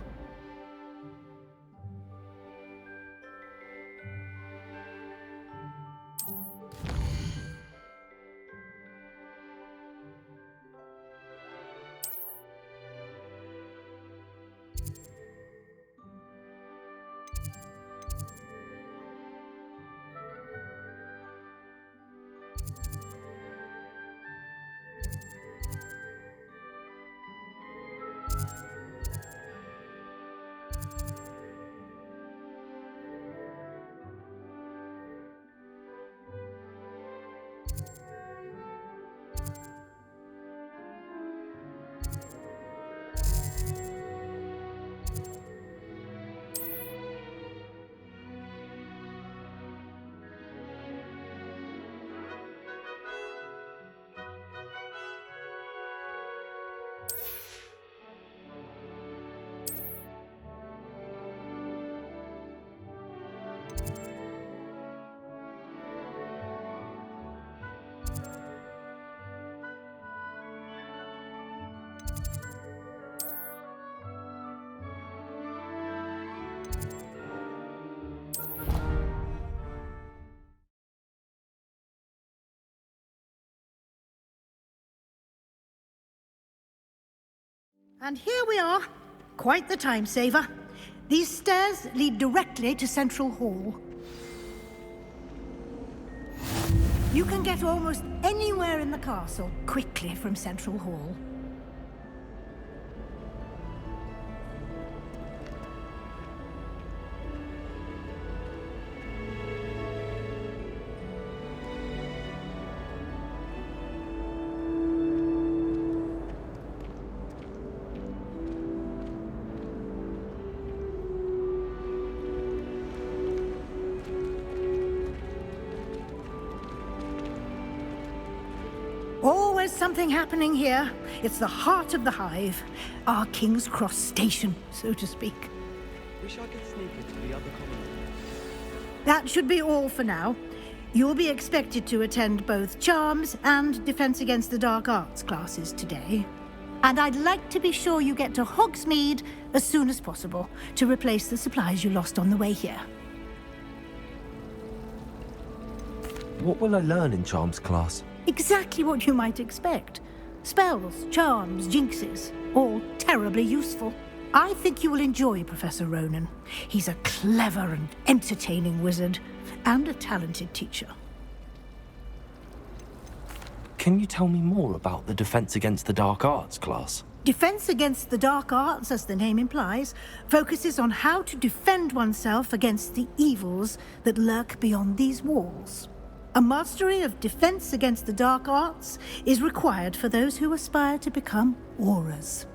And here we are. Quite the time saver. These stairs lead directly to Central Hall. You can get almost anywhere in the castle quickly from Central Hall. is something happening here. It's the heart of the hive. Our King's Cross station, so to speak. Wish I could sneak into the other common room. That should be all for now. You'll be expected to attend both Charms and Defense Against the Dark Arts classes today. And I'd like to be sure you get to Hogsmeade as soon as possible to replace the supplies you lost on the way here. What will I learn in Charms class? Exactly what you might expect. Spells, charms, jinxes, all terribly useful. I think you will enjoy Professor Ronan. He's a clever and entertaining wizard, and a talented teacher. Can you tell me more about the Defense Against the Dark Arts class? Defense Against the Dark Arts, as the name implies, focuses on how to defend oneself against the evils that lurk beyond these walls. A mastery of Defense Against the Dark Arts is required for those who aspire to become auras.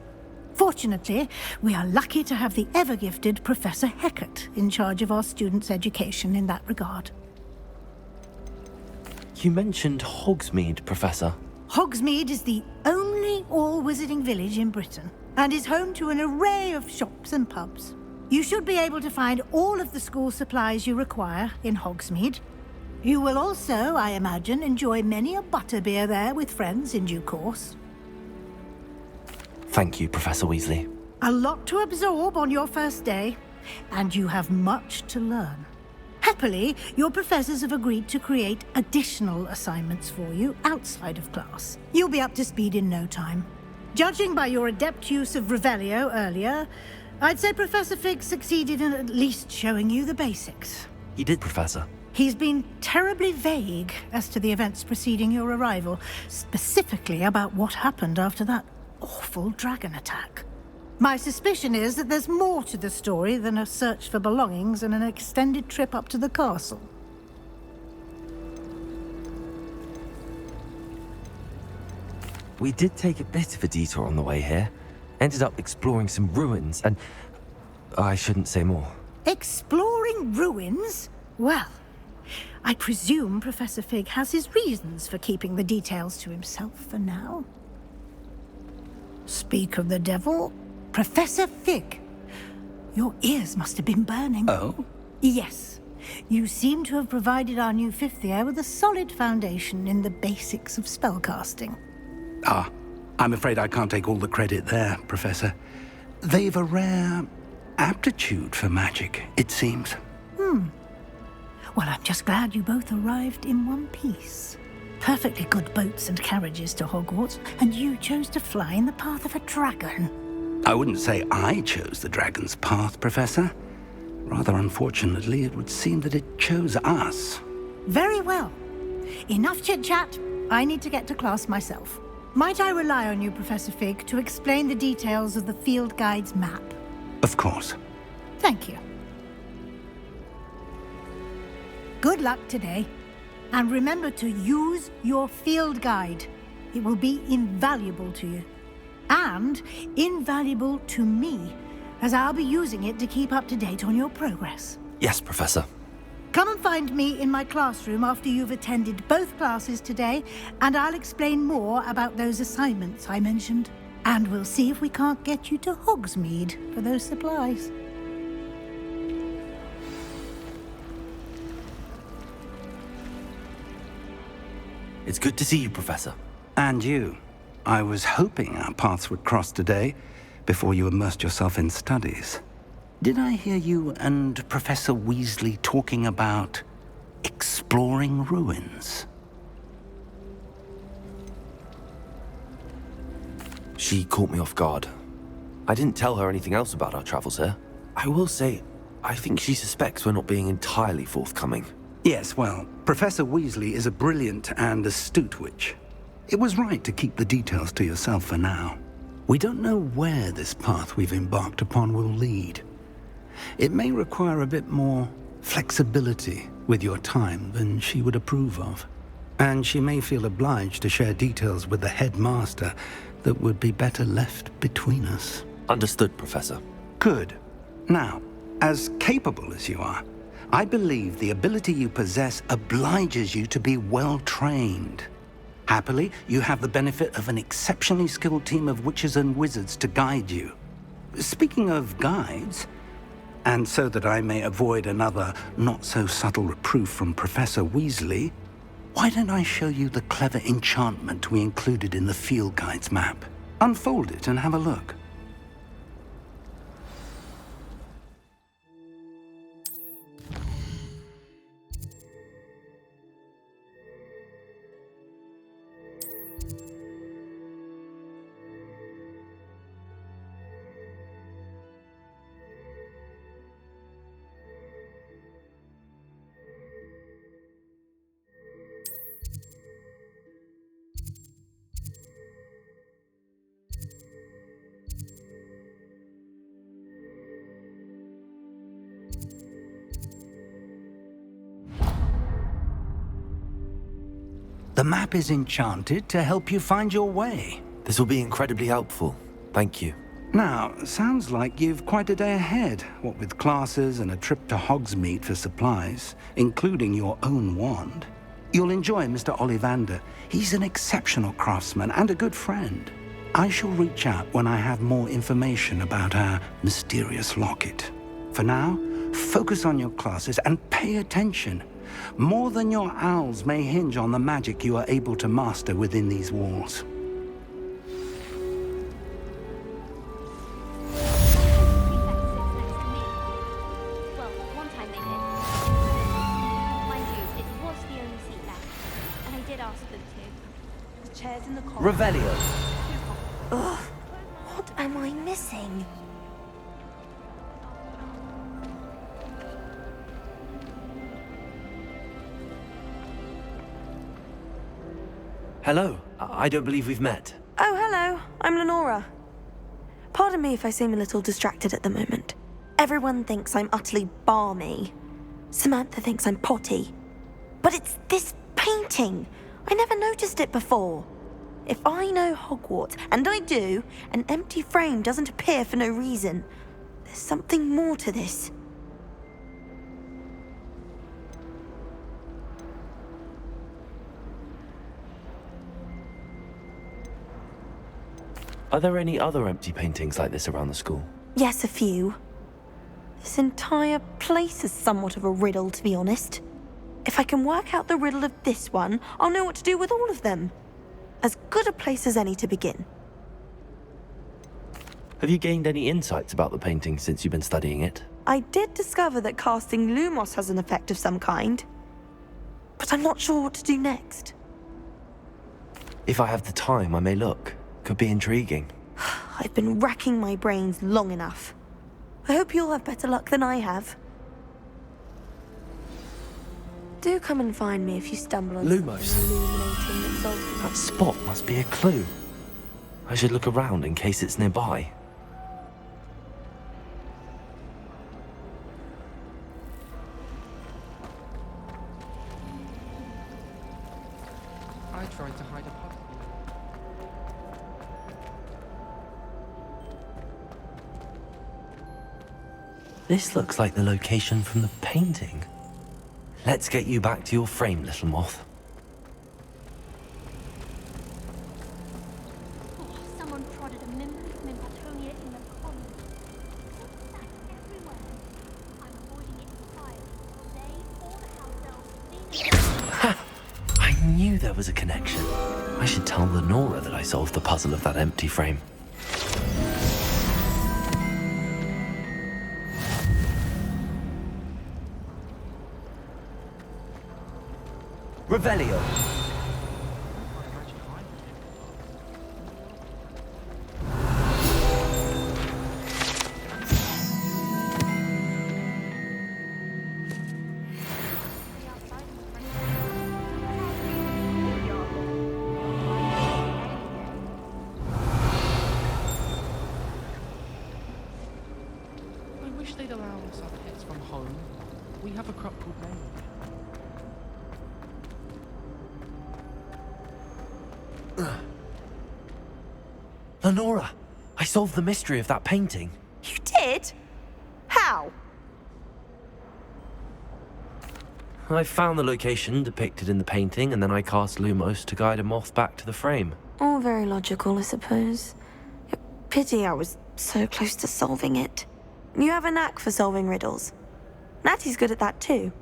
Fortunately, we are lucky to have the ever-gifted Professor Hecat in charge of our students' education in that regard. You mentioned Hogsmeade, Professor. Hogsmeade is the only all-wizarding village in Britain, and is home to an array of shops and pubs. You should be able to find all of the school supplies you require in Hogsmeade. You will also, I imagine, enjoy many a butterbeer there with friends in due course. Thank you, Professor Weasley. A lot to absorb on your first day, and you have much to learn. Happily, your professors have agreed to create additional assignments for you outside of class. You'll be up to speed in no time. Judging by your adept use of Revelio earlier, I'd say Professor Fig succeeded in at least showing you the basics. He did, Professor. He's been terribly vague as to the events preceding your arrival, specifically about what happened after that awful dragon attack. My suspicion is that there's more to the story than a search for belongings and an extended trip up to the castle. We did take a bit of a detour on the way here. Ended up exploring some ruins and... I shouldn't say more. Exploring ruins? Well, I presume Professor Fig has his reasons for keeping the details to himself for now. Speak of the devil, Professor Fig. Your ears must have been burning. Oh? Yes. You seem to have provided our new fifth year with a solid foundation in the basics of spellcasting. Ah, I'm afraid I can't take all the credit there, Professor. They've a rare aptitude for magic, it seems. Well, I'm just glad you both arrived in one piece. Perfectly good boats and carriages to Hogwarts, and you chose to fly in the path of a dragon. I wouldn't say I chose the dragon's path, Professor. Rather unfortunately, it would seem that it chose us. Very well. Enough chit-chat. I need to get to class myself. Might I rely on you, Professor Fig, to explain the details of the field guide's map? Of course. Thank you. Good luck today. And remember to use your field guide. It will be invaluable to you. And invaluable to me, as I'll be using it to keep up to date on your progress. Yes, Professor. Come and find me in my classroom after you've attended both classes today, and I'll explain more about those assignments I mentioned. And we'll see if we can't get you to Hogsmeade for those supplies. It's good to see you, Professor. And you. I was hoping our paths would cross today, before you immersed yourself in studies. Did I hear you and Professor Weasley talking about exploring ruins? She caught me off guard. I didn't tell her anything else about our travels here. I will say, I think she suspects we're not being entirely forthcoming. Yes, well, Professor Weasley is a brilliant and astute witch. It was right to keep the details to yourself for now. We don't know where this path we've embarked upon will lead. It may require a bit more flexibility with your time than she would approve of. And she may feel obliged to share details with the headmaster that would be better left between us. Understood, Professor. Good. Now, as capable as you are, I believe the ability you possess obliges you to be well trained. Happily, you have the benefit of an exceptionally skilled team of witches and wizards to guide you. Speaking of guides, and so that I may avoid another not-so-subtle reproof from Professor Weasley, why don't I show you the clever enchantment we included in the field guide's map? Unfold it and have a look. The map is enchanted to help you find your way. This will be incredibly helpful. Thank you. Now, sounds like you've quite a day ahead, what with classes and a trip to Hogsmeade for supplies, including your own wand. You'll enjoy Mr. Ollivander. He's an exceptional craftsman and a good friend. I shall reach out when I have more information about our mysterious locket. For now, focus on your classes and pay attention. More than your owls may hinge on the magic you are able to master within these walls. Well, one time they did. Mind you, it was the only seat left, and I did ask them to. The chairs in the corridor. Revelio. Ugh, what am I missing? Hello. I don't believe we've met. Oh, hello. I'm Lenora. Pardon me if I seem a little distracted at the moment. Everyone thinks I'm utterly balmy. Samantha thinks I'm potty. But it's this painting. I never noticed it before. If I know Hogwarts, and I do, an empty frame doesn't appear for no reason. There's something more to this. Are there any other empty paintings like this around the school? Yes, a few. This entire place is somewhat of a riddle, to be honest. If I can work out the riddle of this one, I'll know what to do with all of them. As good a place as any to begin. Have you gained any insights about the painting since you've been studying it? I did discover that casting Lumos has an effect of some kind. But I'm not sure what to do next. If I have the time, I may look. Could be intriguing. I've been racking my brains long enough. I hope you'll have better luck than I have. Do come and find me if you stumble on Lumos. something illuminating that solves the That spot must be a clue. I should look around in case it's nearby. I tried to hide a puzzle. This looks like the location from the painting. Let's get you back to your frame, little moth. Oh, someone prodded a Mimbatonia in the common. That's everywhere. I'm avoiding it entirely. They or the house elves I knew there was a connection. I should tell Lenora that I solved the puzzle of that empty frame. Revelio. I wish they'd allow us our pets from home. We have a crop called May. Lenora, I solved the mystery of that painting. You did? How? I found the location depicted in the painting, and then I cast Lumos to guide a moth back to the frame. All very logical, I suppose. Pity I was so close to solving it. You have a knack for solving riddles. Natty's good at that too.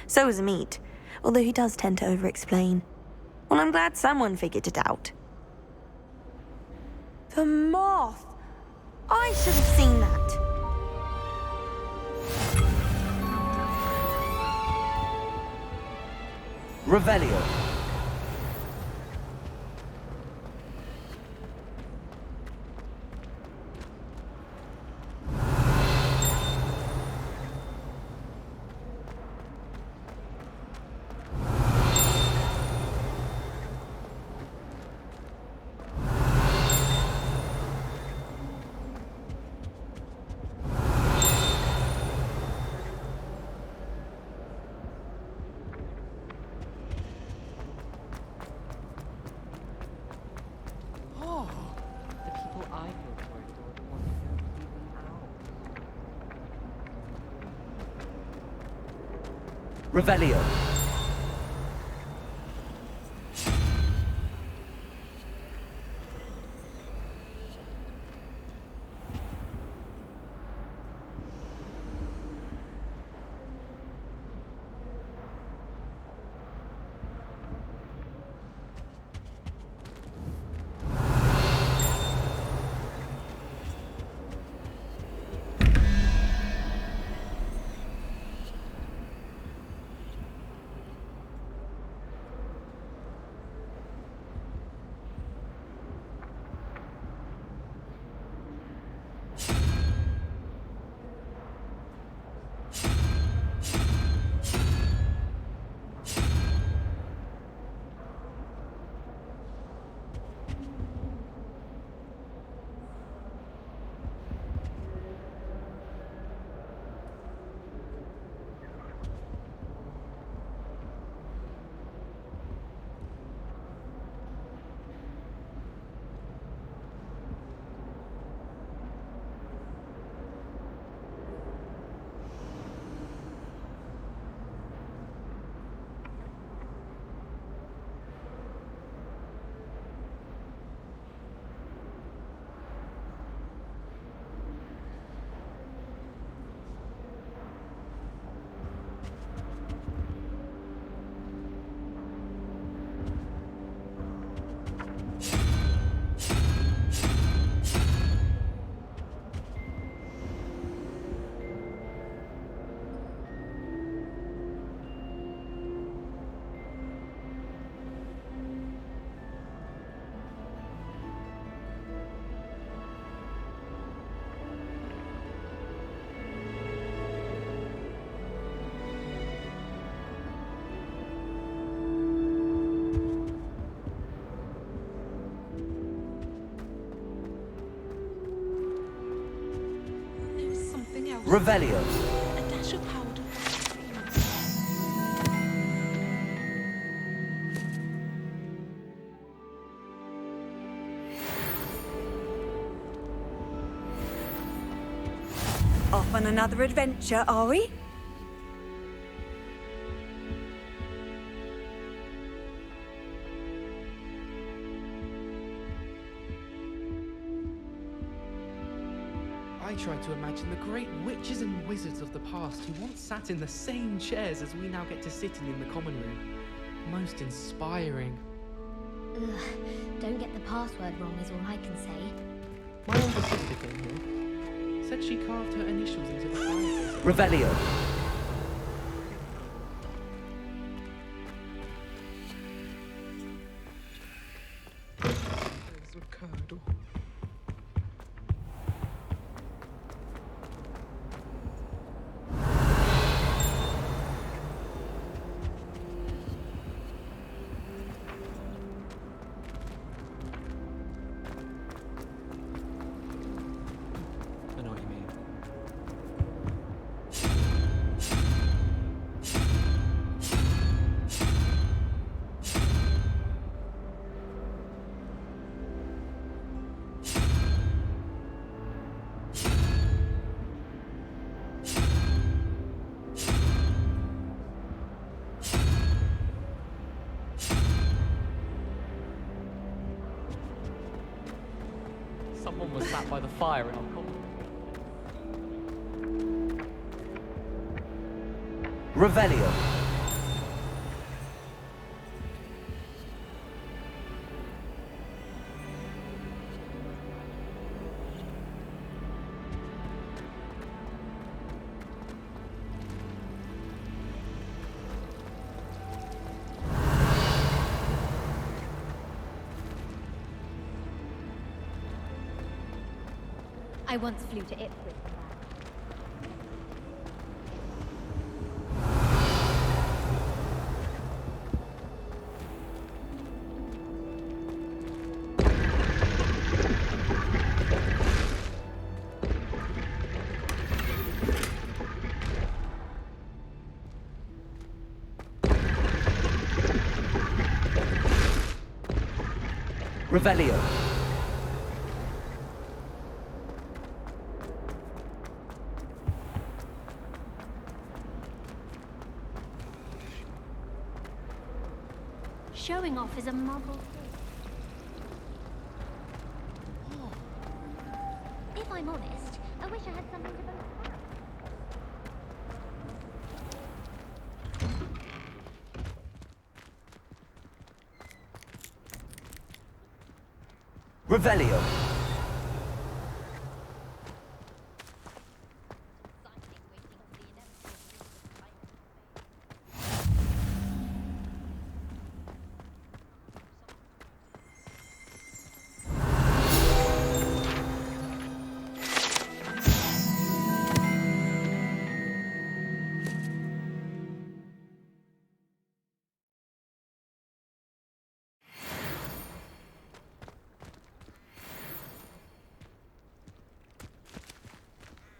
So is Amit, although he does tend to over-explain. Well, I'm glad someone figured it out. The moth! I should have seen that. Revelio. Revelio. Revelio. A dash of powder. Off on another adventure, are we? I try to imagine the great witches and wizards of the past who once sat in the same chairs as we now get to sit in the common room. Most inspiring. Ugh, don't get the password wrong is all I can say. My older sister came here. Said she carved her initials into the fireplace. Revelio. There's a curdle. Someone was sat by the fire in our common. Revelio. I once flew to Ipswich. Revelio. Showing off is a muggle thing. If I'm honest, I wish I had something to boast about. Revelio.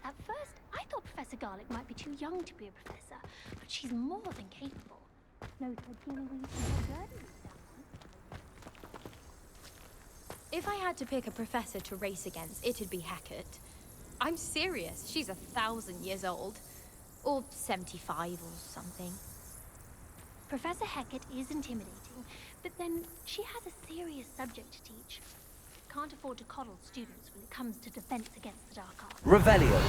At first, I thought Professor Garlick might be too young to be a professor, but she's more than capable. Knows her Gina Weasley. If I had to pick a professor to race against, it'd be Hackett. I'm serious, she's 1,000 years old. Or 75 or something. Professor Hackett is intimidating, but then she has a serious subject to teach. Can't afford to coddle students when it comes to defense against the dark arts. Revelio.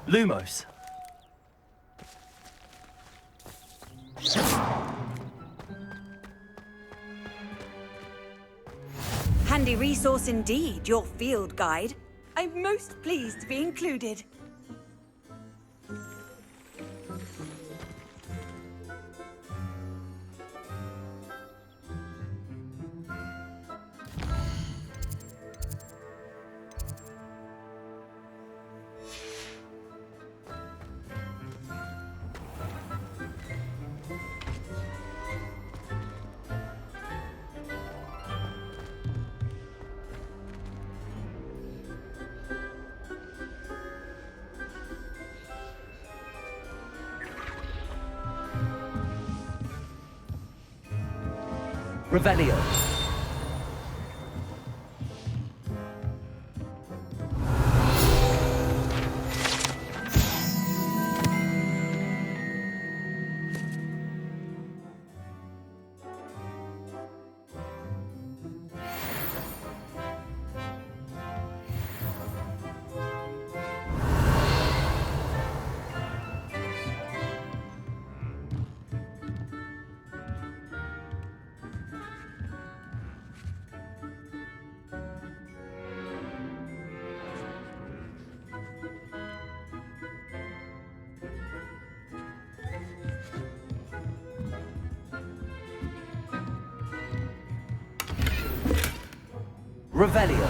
Lumos. Handy resource indeed, your field guide. I'm most pleased to be included. Revelio. Revelio.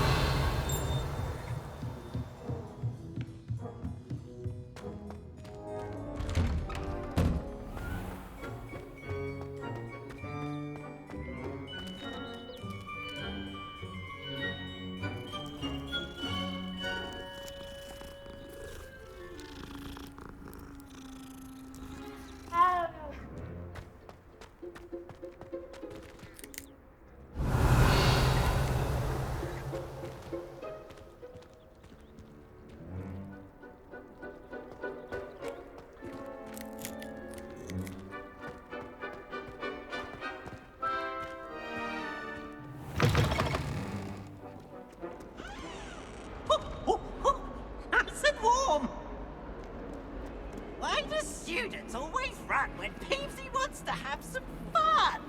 students always run when Peevesy wants to have some fun.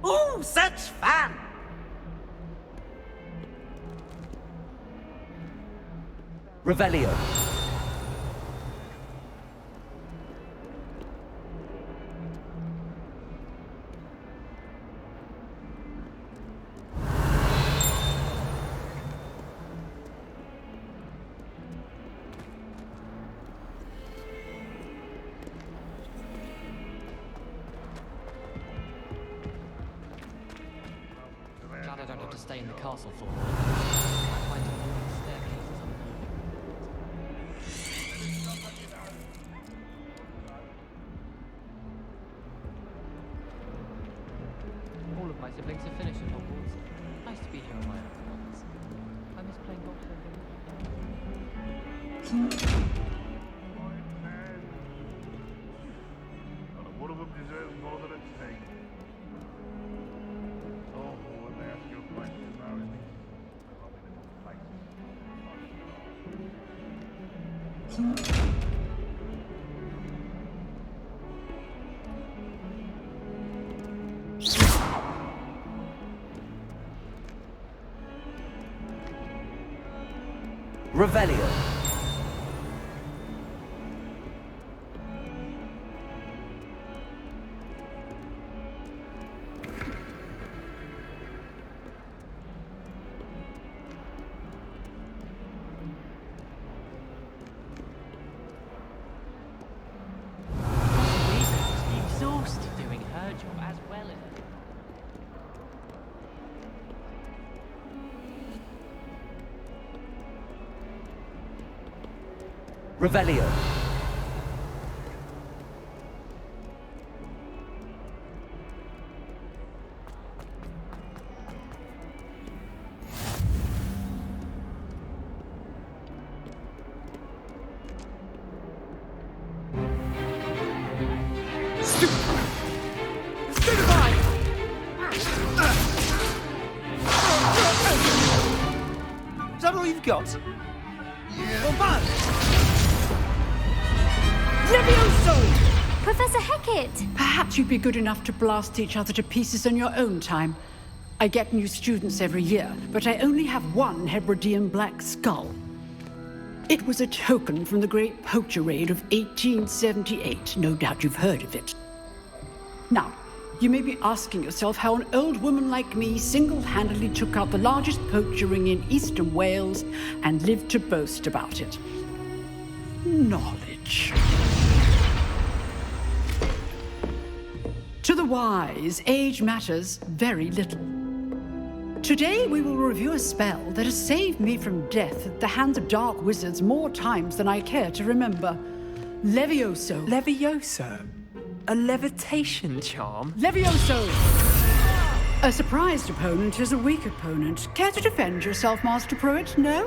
Oh, such fun! Revelio. Glad I don't have to stay in the castle for long. Find a moving staircase or something. All of my siblings have finished at Hogwarts. Nice to be here on my own for once. I miss playing Doctor One of them deserves more than a take. Oh, when they ask you questions about it, Revelio. exhausted doing her job as well as... Revelio. Is that all you've got? Yeah. Levioso! Professor Hecat! Perhaps you'd be good enough to blast each other to pieces on your own time. I get new students every year, but I only have one Hebridean black skull. It was a token from the Great Poacher Raid of 1878. No doubt you've heard of it. Now, you may be asking yourself how an old woman like me single-handedly took out the largest poacher ring in eastern Wales and lived to boast about it. Knowledge. To the wise, age matters very little. Today we will review a spell that has saved me from death at the hands of dark wizards more times than I care to remember. Levioso. Levioso? A levitation charm? Levioso! A surprised opponent is a weak opponent. Care to defend yourself, Master Pruitt? No?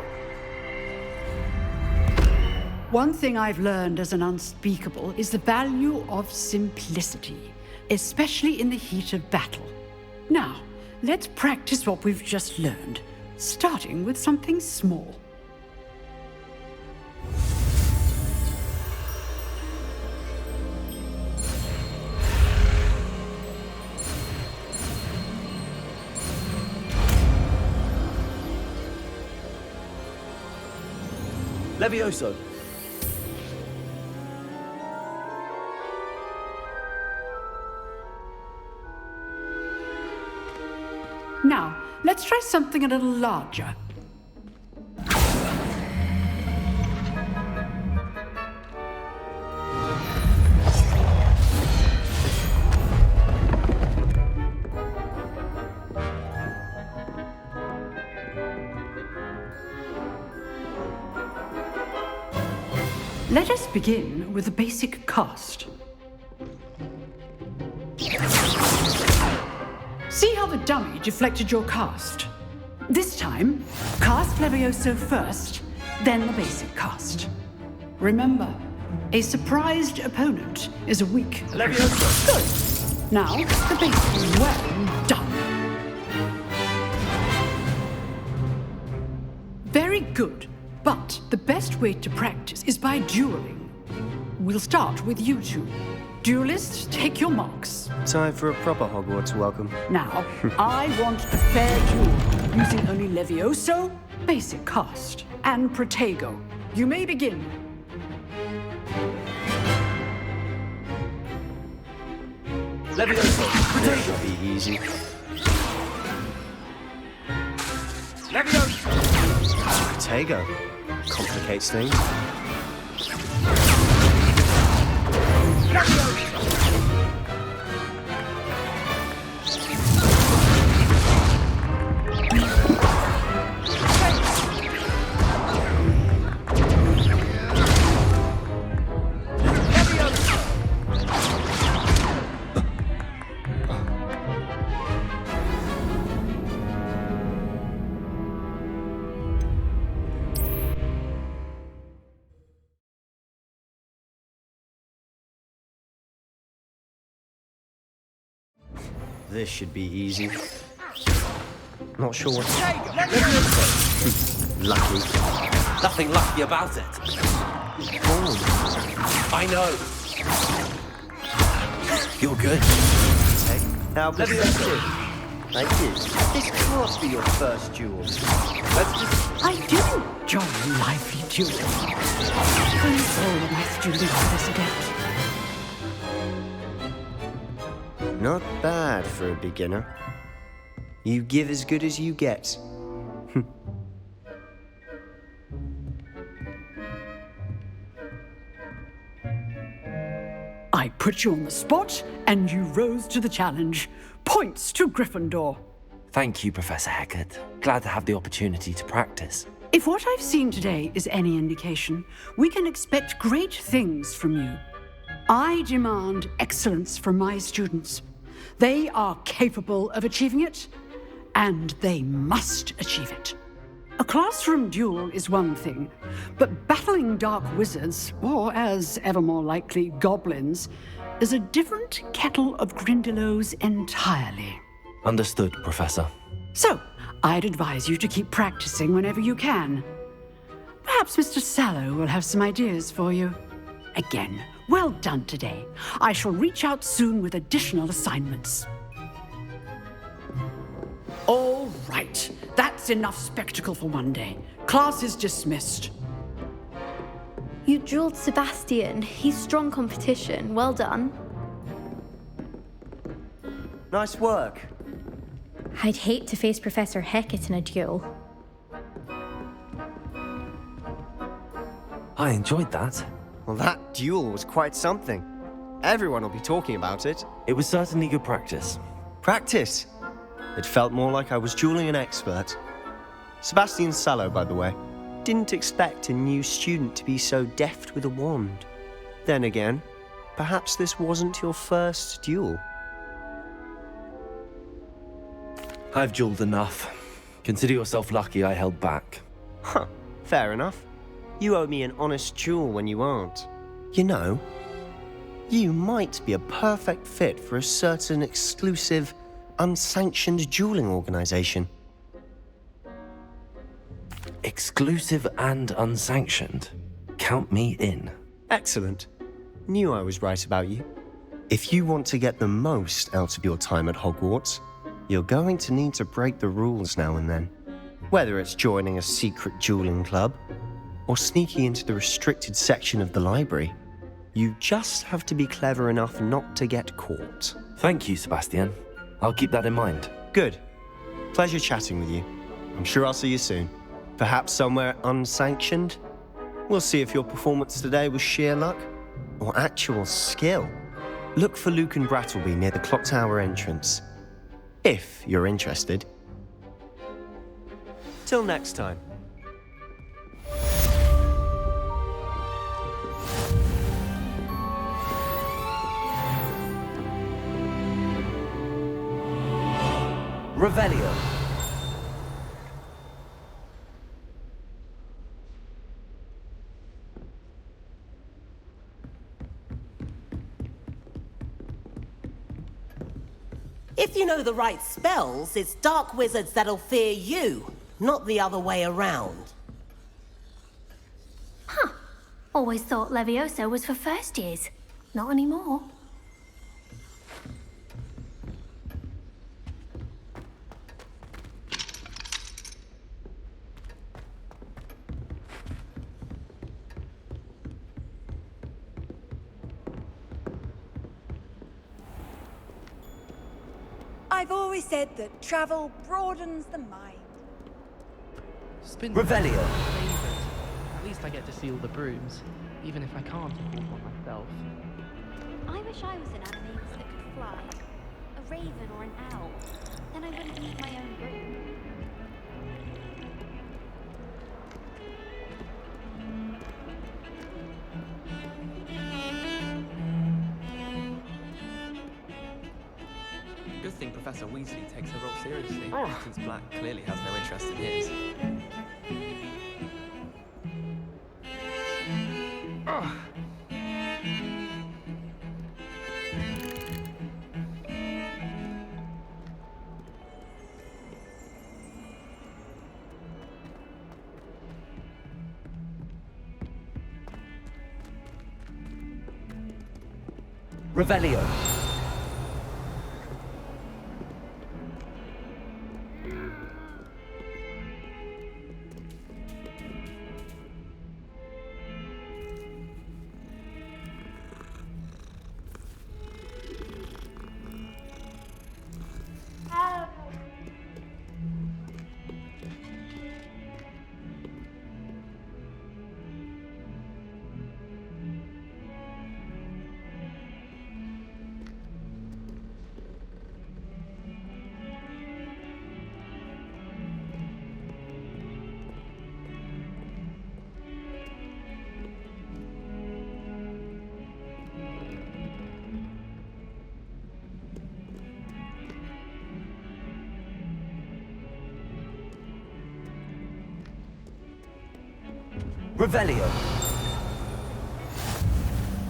One thing I've learned as an unspeakable is the value of simplicity, especially in the heat of battle. Now, let's practice what we've just learned, starting with something small. Levioso. Now, let's try something a little larger. Let us begin with a basic cast. See how the dummy deflected your cast? This time, cast Levioso first, then the basic cast. Remember, a surprised opponent is a weak Levioso. Good. Now, the basic. Well done. Very good. But the best way to practice is by dueling. We'll start with you two. Duelists, take your marks. Time for a proper Hogwarts welcome. Now, I want a fair duel, using only Levioso, basic cast, and Protego. You may begin. Levioso, Protego. Be easy. Levioso. Protego. Complicates things. This should be easy. Not sure what. Lucky. Nothing lucky about it. Oh. I know. You're good. Hey, now let me Thank you. This can't be your first duel. Let's just... I do enjoy a lively duel. Console my students for this adept. Not bad for a beginner. You give as good as you get. I put you on the spot, and you rose to the challenge. Points to Gryffindor. Thank you, Professor Hecat. Glad to have the opportunity to practice. If what I've seen today is any indication, we can expect great things from you. I demand excellence from my students. They are capable of achieving it, and they must achieve it. A classroom duel is one thing, but battling dark wizards, or as ever more likely, goblins, is a different kettle of Grindylows entirely. Understood, Professor. So, I'd advise you to keep practicing whenever you can. Perhaps Mr. Sallow will have some ideas for you. Again, well done today. I shall reach out soon with additional assignments. All right, that's enough spectacle for one day. Class is dismissed. You dueled Sebastian. He's strong competition. Well done. Nice work. I'd hate to face Professor Hecat in a duel. I enjoyed that. Well, that duel was quite something. Everyone will be talking about it. It was certainly good practice. Practice? It felt more like I was dueling an expert. Sebastian Sallow, by the way. Didn't expect a new student to be so deft with a wand. Then again, perhaps this wasn't your first duel. I've dueled enough. Consider yourself lucky I held back. Huh, fair enough. You owe me an honest duel when you aren't. You know, you might be a perfect fit for a certain exclusive, unsanctioned dueling organization. Exclusive and unsanctioned? Count me in. Excellent. Knew I was right about you. If you want to get the most out of your time at Hogwarts, you're going to need to break the rules now and then. Whether it's joining a secret dueling club, or sneaking into the restricted section of the library, you just have to be clever enough not to get caught. Thank you, Sebastian. I'll keep that in mind. Good. Pleasure chatting with you. I'm sure I'll see you soon. Perhaps somewhere unsanctioned? We'll see if your performance today was sheer luck or actual skill. Look for Luke and Brattleby near the clock tower entrance. If you're interested. Till next time. Revelio. If you know the right spells, it's dark wizards that'll fear you, not the other way around. Huh. Always thought Levioso was for first years. Not anymore. I've always said that travel broadens the mind. Spin Revelio. At least I get to see all the brooms, even if I can't afford one myself. I wish I was an animagus that could fly. A raven or an owl. Then I wouldn't need my own broom. Good thing Professor Weasley takes her role seriously, since Black clearly has no interest in his. Revelio. Revelio.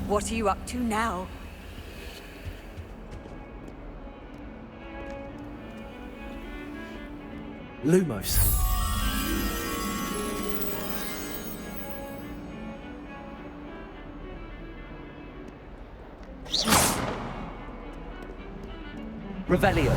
What are you up to now? Lumos. Revelio.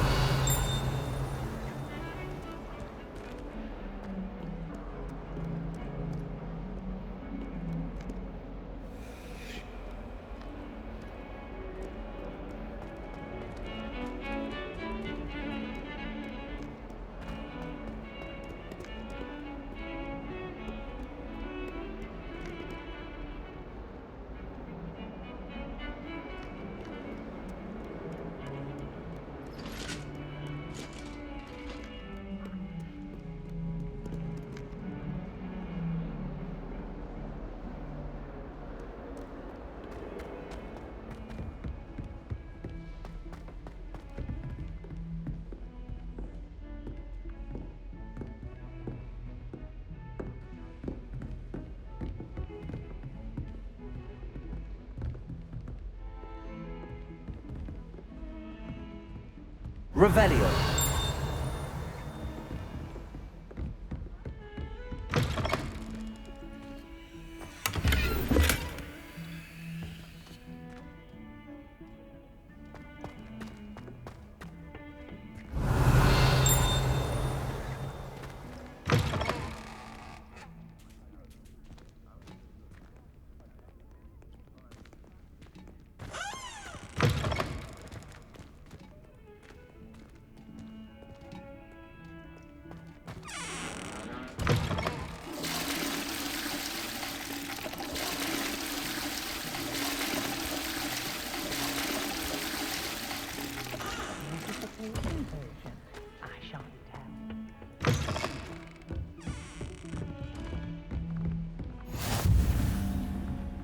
Revelio.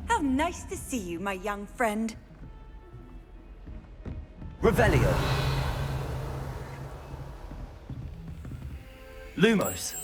How nice to see you, my young friend. Revelio. Lumos.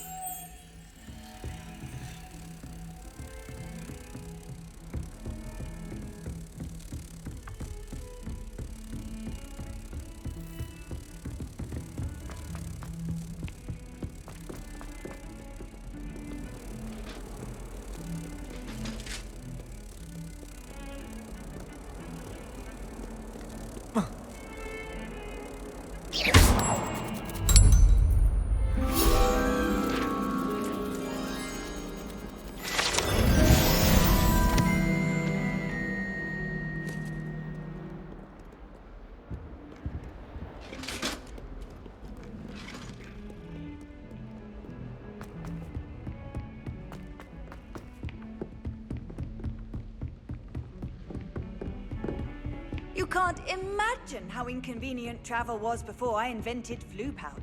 You can't imagine how inconvenient travel was before I invented flu powder.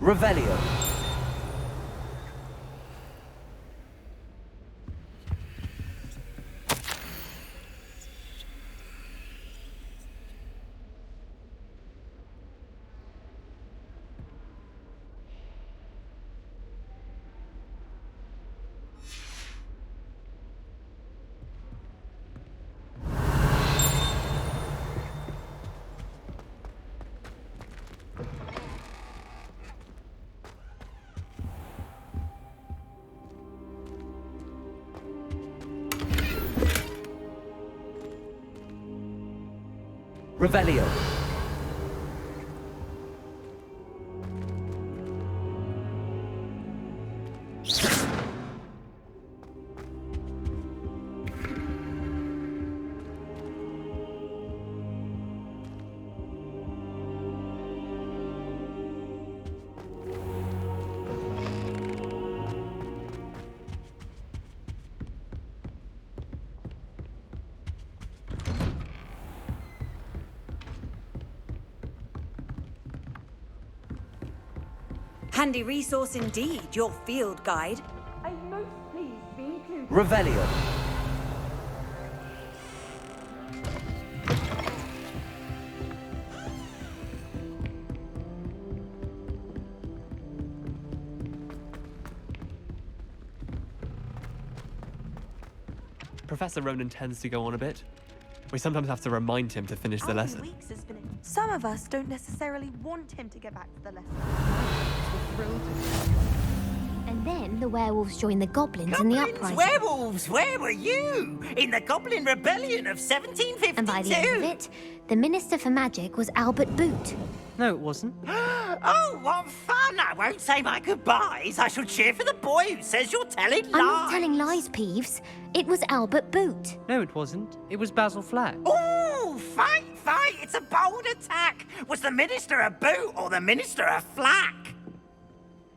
Revelio. Revelio. Handy resource indeed, your field guide. I'm most pleased to be included. Revelio. Professor Ronan tends to go on a bit. We sometimes have to remind him to finish the lesson. Some of us don't necessarily want him to get back to the lesson. And then the werewolves joined the goblins in the uprising. Werewolves, where were you? In the Goblin Rebellion of 1752? And by the end of it, the Minister for Magic was Albert Boot. No, it wasn't. Oh, what fun! I won't say my goodbyes. I shall cheer for the boy who says you're telling lies. I'm not telling lies, Peeves. It was Albert Boot. No, it wasn't. It was Basil Flack. Oh, fight! It's a bold attack. Was the Minister a boot or the Minister a flack?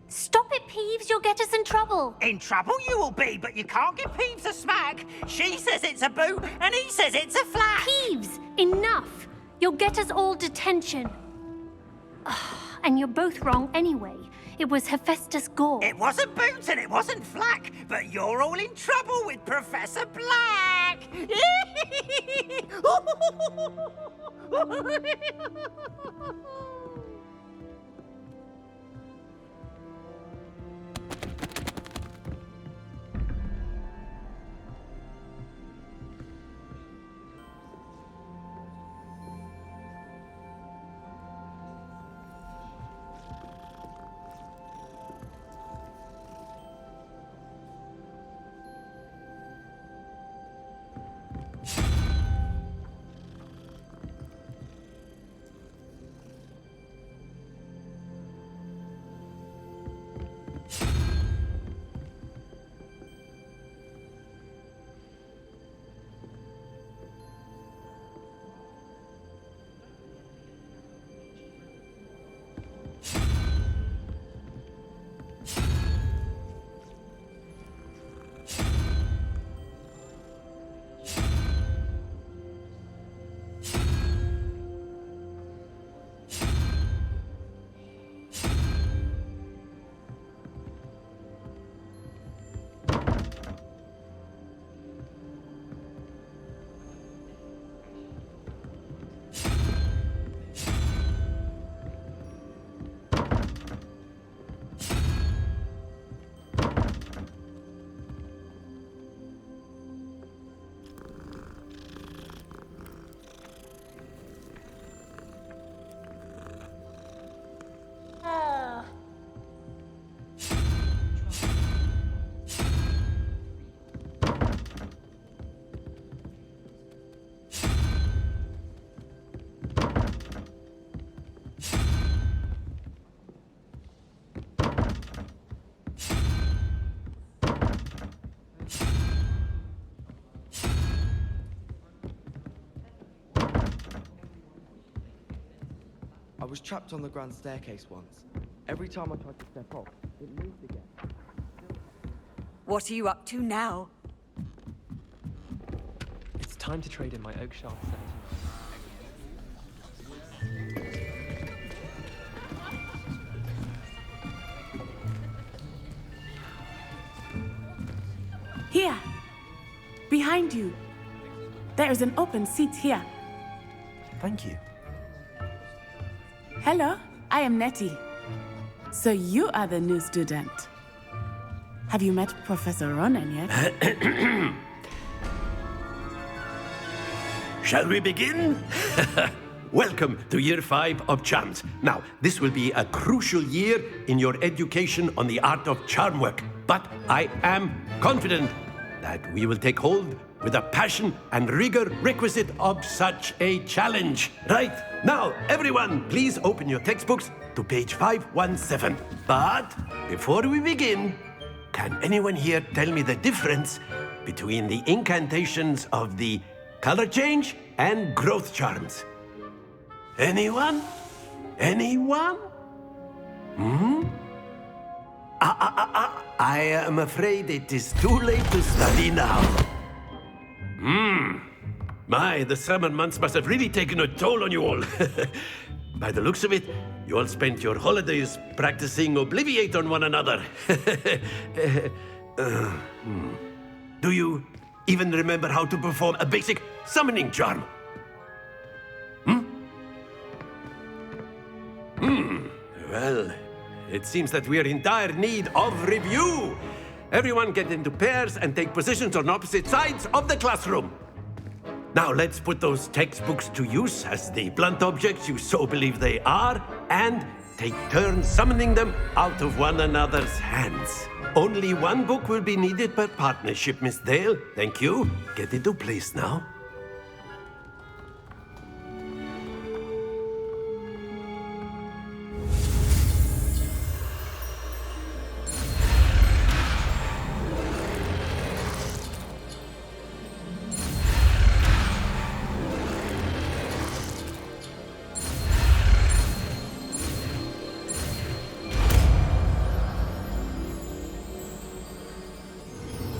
Stop it, Peeves. You'll get us in trouble. In trouble you will be, but you can't give Peeves a smack. She says it's a boot, and he says it's a flack. Peeves, enough. You'll get us all detention. And you're both wrong anyway. It was Hephaestus Gore. It wasn't boot and it wasn't flack, but you're all in trouble with Professor Black. I was trapped on the grand staircase once. Every time I tried to step off, it moved again. What are you up to now? It's time to trade in my oak shaft 79. Here! Behind you! There is an open seat here. Thank you. Hello, I am Nettie. So you are the new student. Have you met Professor Ronan yet? Shall we begin? Welcome to Year 5 of Charms. Now, this will be a crucial year in your education on the art of charm work, but I am confident that we will take hold with the passion and rigor requisite of such a challenge. Right, now, everyone, please open your textbooks to page 517. But before we begin, can anyone here tell me the difference between the incantations of the color change and growth charms? Anyone? Anyone? I am afraid it is too late to study now. My, the summer months must have really taken a toll on you all. By the looks of it, you all spent your holidays practicing Obliviate on one another. Do you even remember how to perform a basic summoning charm? Well, it seems that we are in dire need of review. Everyone get into pairs and take positions on opposite sides of the classroom. Now let's put those textbooks to use as the blunt objects you so believe they are, and take turns summoning them out of one another's hands. Only one book will be needed per partnership, Miss Dale. Thank you. Get into place now.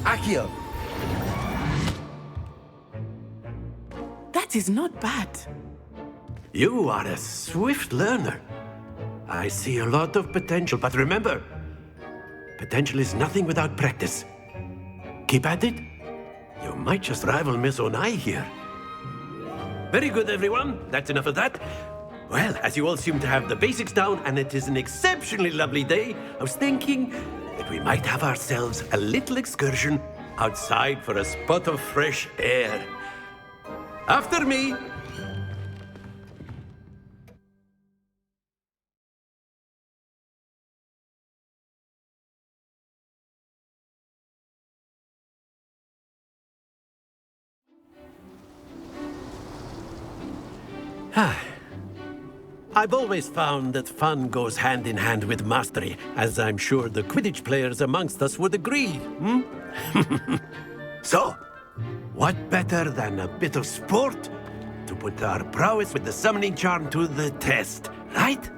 Accio. That is not bad. You are a swift learner. I see a lot of potential, but remember, potential is nothing without practice. Keep at it. You might just rival Miss Onai here. Very good, everyone. That's enough of that. Well, as you all seem to have the basics down, and it is an exceptionally lovely day, I was thinking that we might have ourselves a little excursion outside for a spot of fresh air. After me. I've always found that fun goes hand in hand with mastery, as I'm sure the Quidditch players amongst us would agree. So, what better than a bit of sport to put our prowess with the summoning charm to the test, right?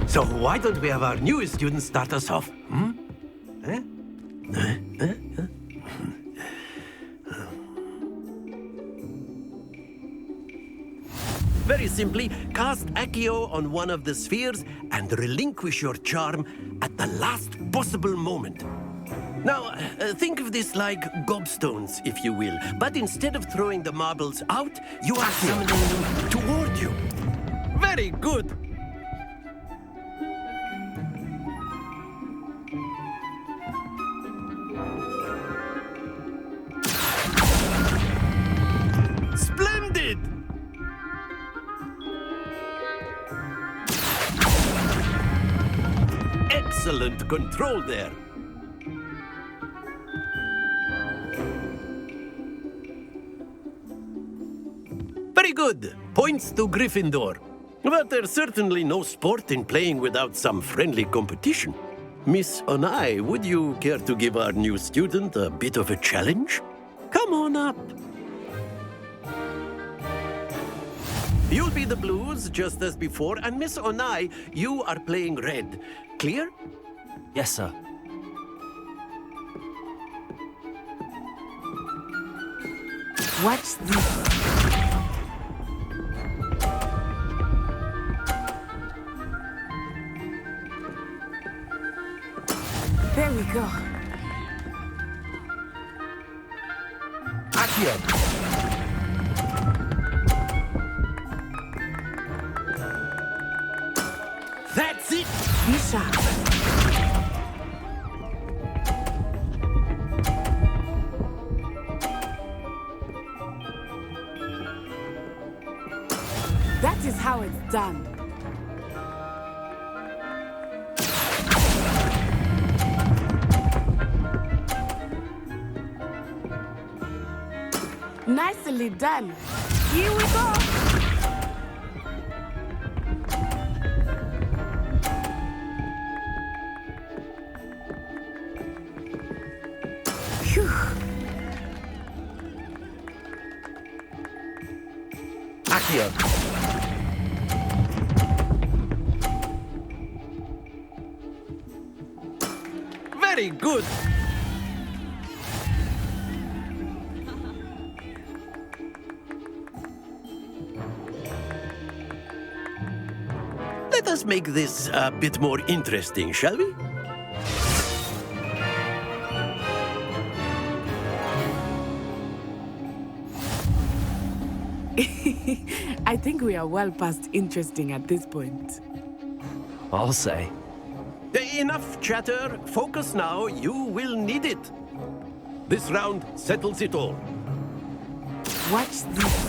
So why don't we have our newest student start us off? Very simply, cast Accio on one of the spheres and relinquish your charm at the last possible moment. Now, think of this like gobstones, if you will, but instead of throwing the marbles out, you are summoning them toward you. Very good. Splendid! Excellent control there. Very good. Points to Gryffindor. But there's certainly no sport in playing without some friendly competition. Miss Onai, would you care to give our new student a bit of a challenge? Come on up. You'll be the blues, just as before, and Miss Onai, you are playing red. Clear? Yes, sir. Watch this. There we go. Accio. That's it! Be sharp. That is how it's done. Nicely done. Here we go. Phew. Accio. Very good. Let us make this a bit more interesting, shall we? I think we are well past interesting at this point. I'll say. Enough chatter. Focus now. You will need it. This round settles it all. Watch this.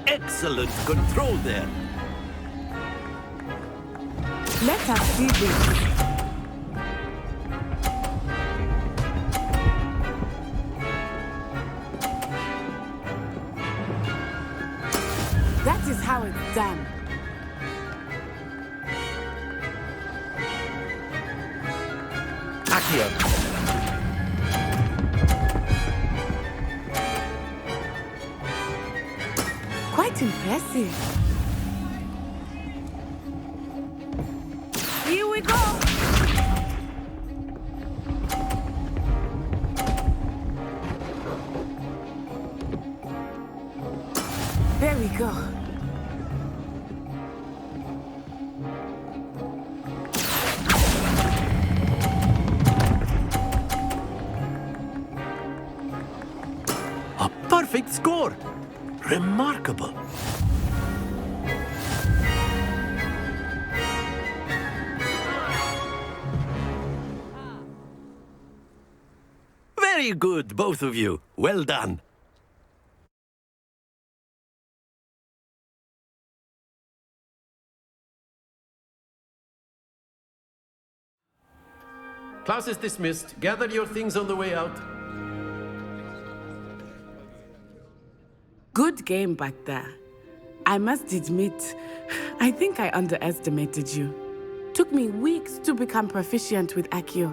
Excellent control there. Let us see this. That is how it's done. Accio. Quite impressive. Here we go. There we go. A perfect score. Remarkable. Very good, both of you. Well done. Class is dismissed. Gather your things on the way out. Good game back there. I must admit, I think I underestimated you. Took me weeks to become proficient with Accio.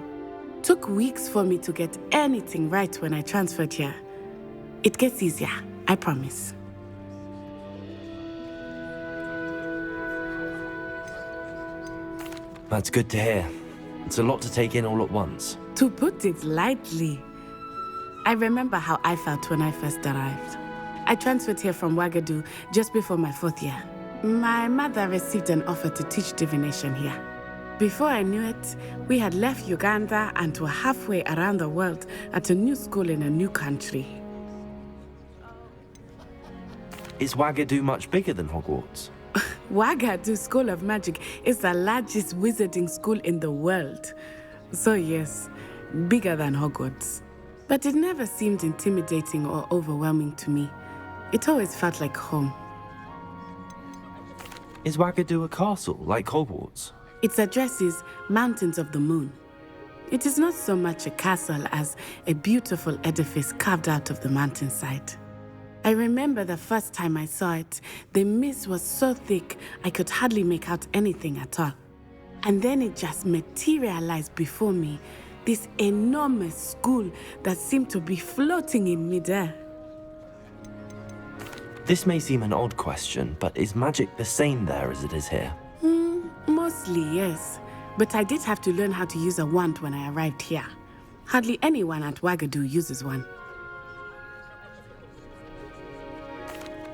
Took weeks for me to get anything right when I transferred here. It gets easier, I promise. That's good to hear. It's a lot to take in all at once. To put it lightly, I remember how I felt when I first arrived. I transferred here from Ouagadougou just before my 4th year. My mother received an offer to teach divination here. Before I knew it, we had left Uganda and were halfway around the world at a new school in a new country. Is Ouagadougou much bigger than Hogwarts? Ouagadougou School of Magic is the largest wizarding school in the world. So yes, bigger than Hogwarts. But it never seemed intimidating or overwhelming to me. It always felt like home. Is Wagadu a castle, like Hogwarts? Its address is Mountains of the Moon. It is not so much a castle as a beautiful edifice carved out of the mountainside. I remember the first time I saw it, the mist was so thick I could hardly make out anything at all. And then it just materialized before me, this enormous school that seemed to be floating in midair. This may seem an odd question, but is magic the same there as it is here? Mostly, yes. But I did have to learn how to use a wand when I arrived here. Hardly anyone at Wagadu uses one.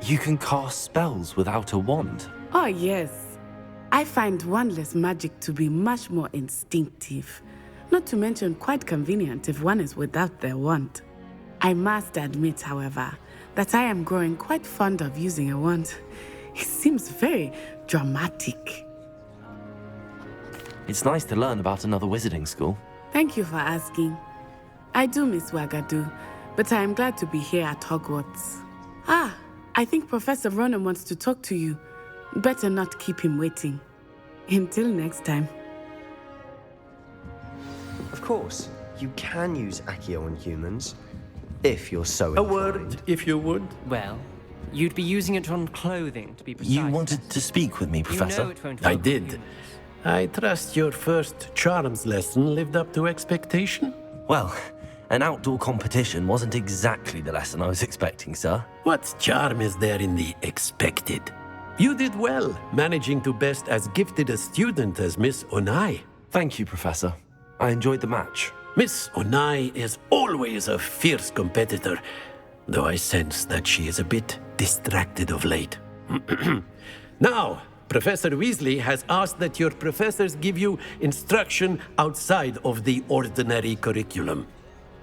You can cast spells without a wand? Oh, yes. I find wandless magic to be much more instinctive. Not to mention quite convenient if one is without their wand. I must admit, however, that I am growing quite fond of using a wand. It seems very dramatic. It's nice to learn about another wizarding school. Thank you for asking. I do miss Wagadu, but I am glad to be here at Hogwarts. I think Professor Ronan wants to talk to you. Better not keep him waiting. Until next time. Of course, you can use Accio on humans, if you're so A inclined. word, if you would. Well, you'd be using it on clothing, to be precise. You wanted to speak with me, Professor? You know it won't I work did. with humans. I trust your first charms lesson lived up to expectation? Well, an outdoor competition wasn't exactly the lesson I was expecting, sir. What charm is there in the expected? You did well, managing to best as gifted a student as Miss Onai. Thank you, Professor. I enjoyed the match. Miss Onai is always a fierce competitor, though I sense that she is a bit distracted of late. Now, Professor Weasley has asked that your professors give you instruction outside of the ordinary curriculum.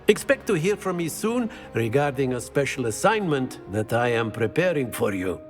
Expect to hear from me soon regarding a special assignment that I am preparing for you.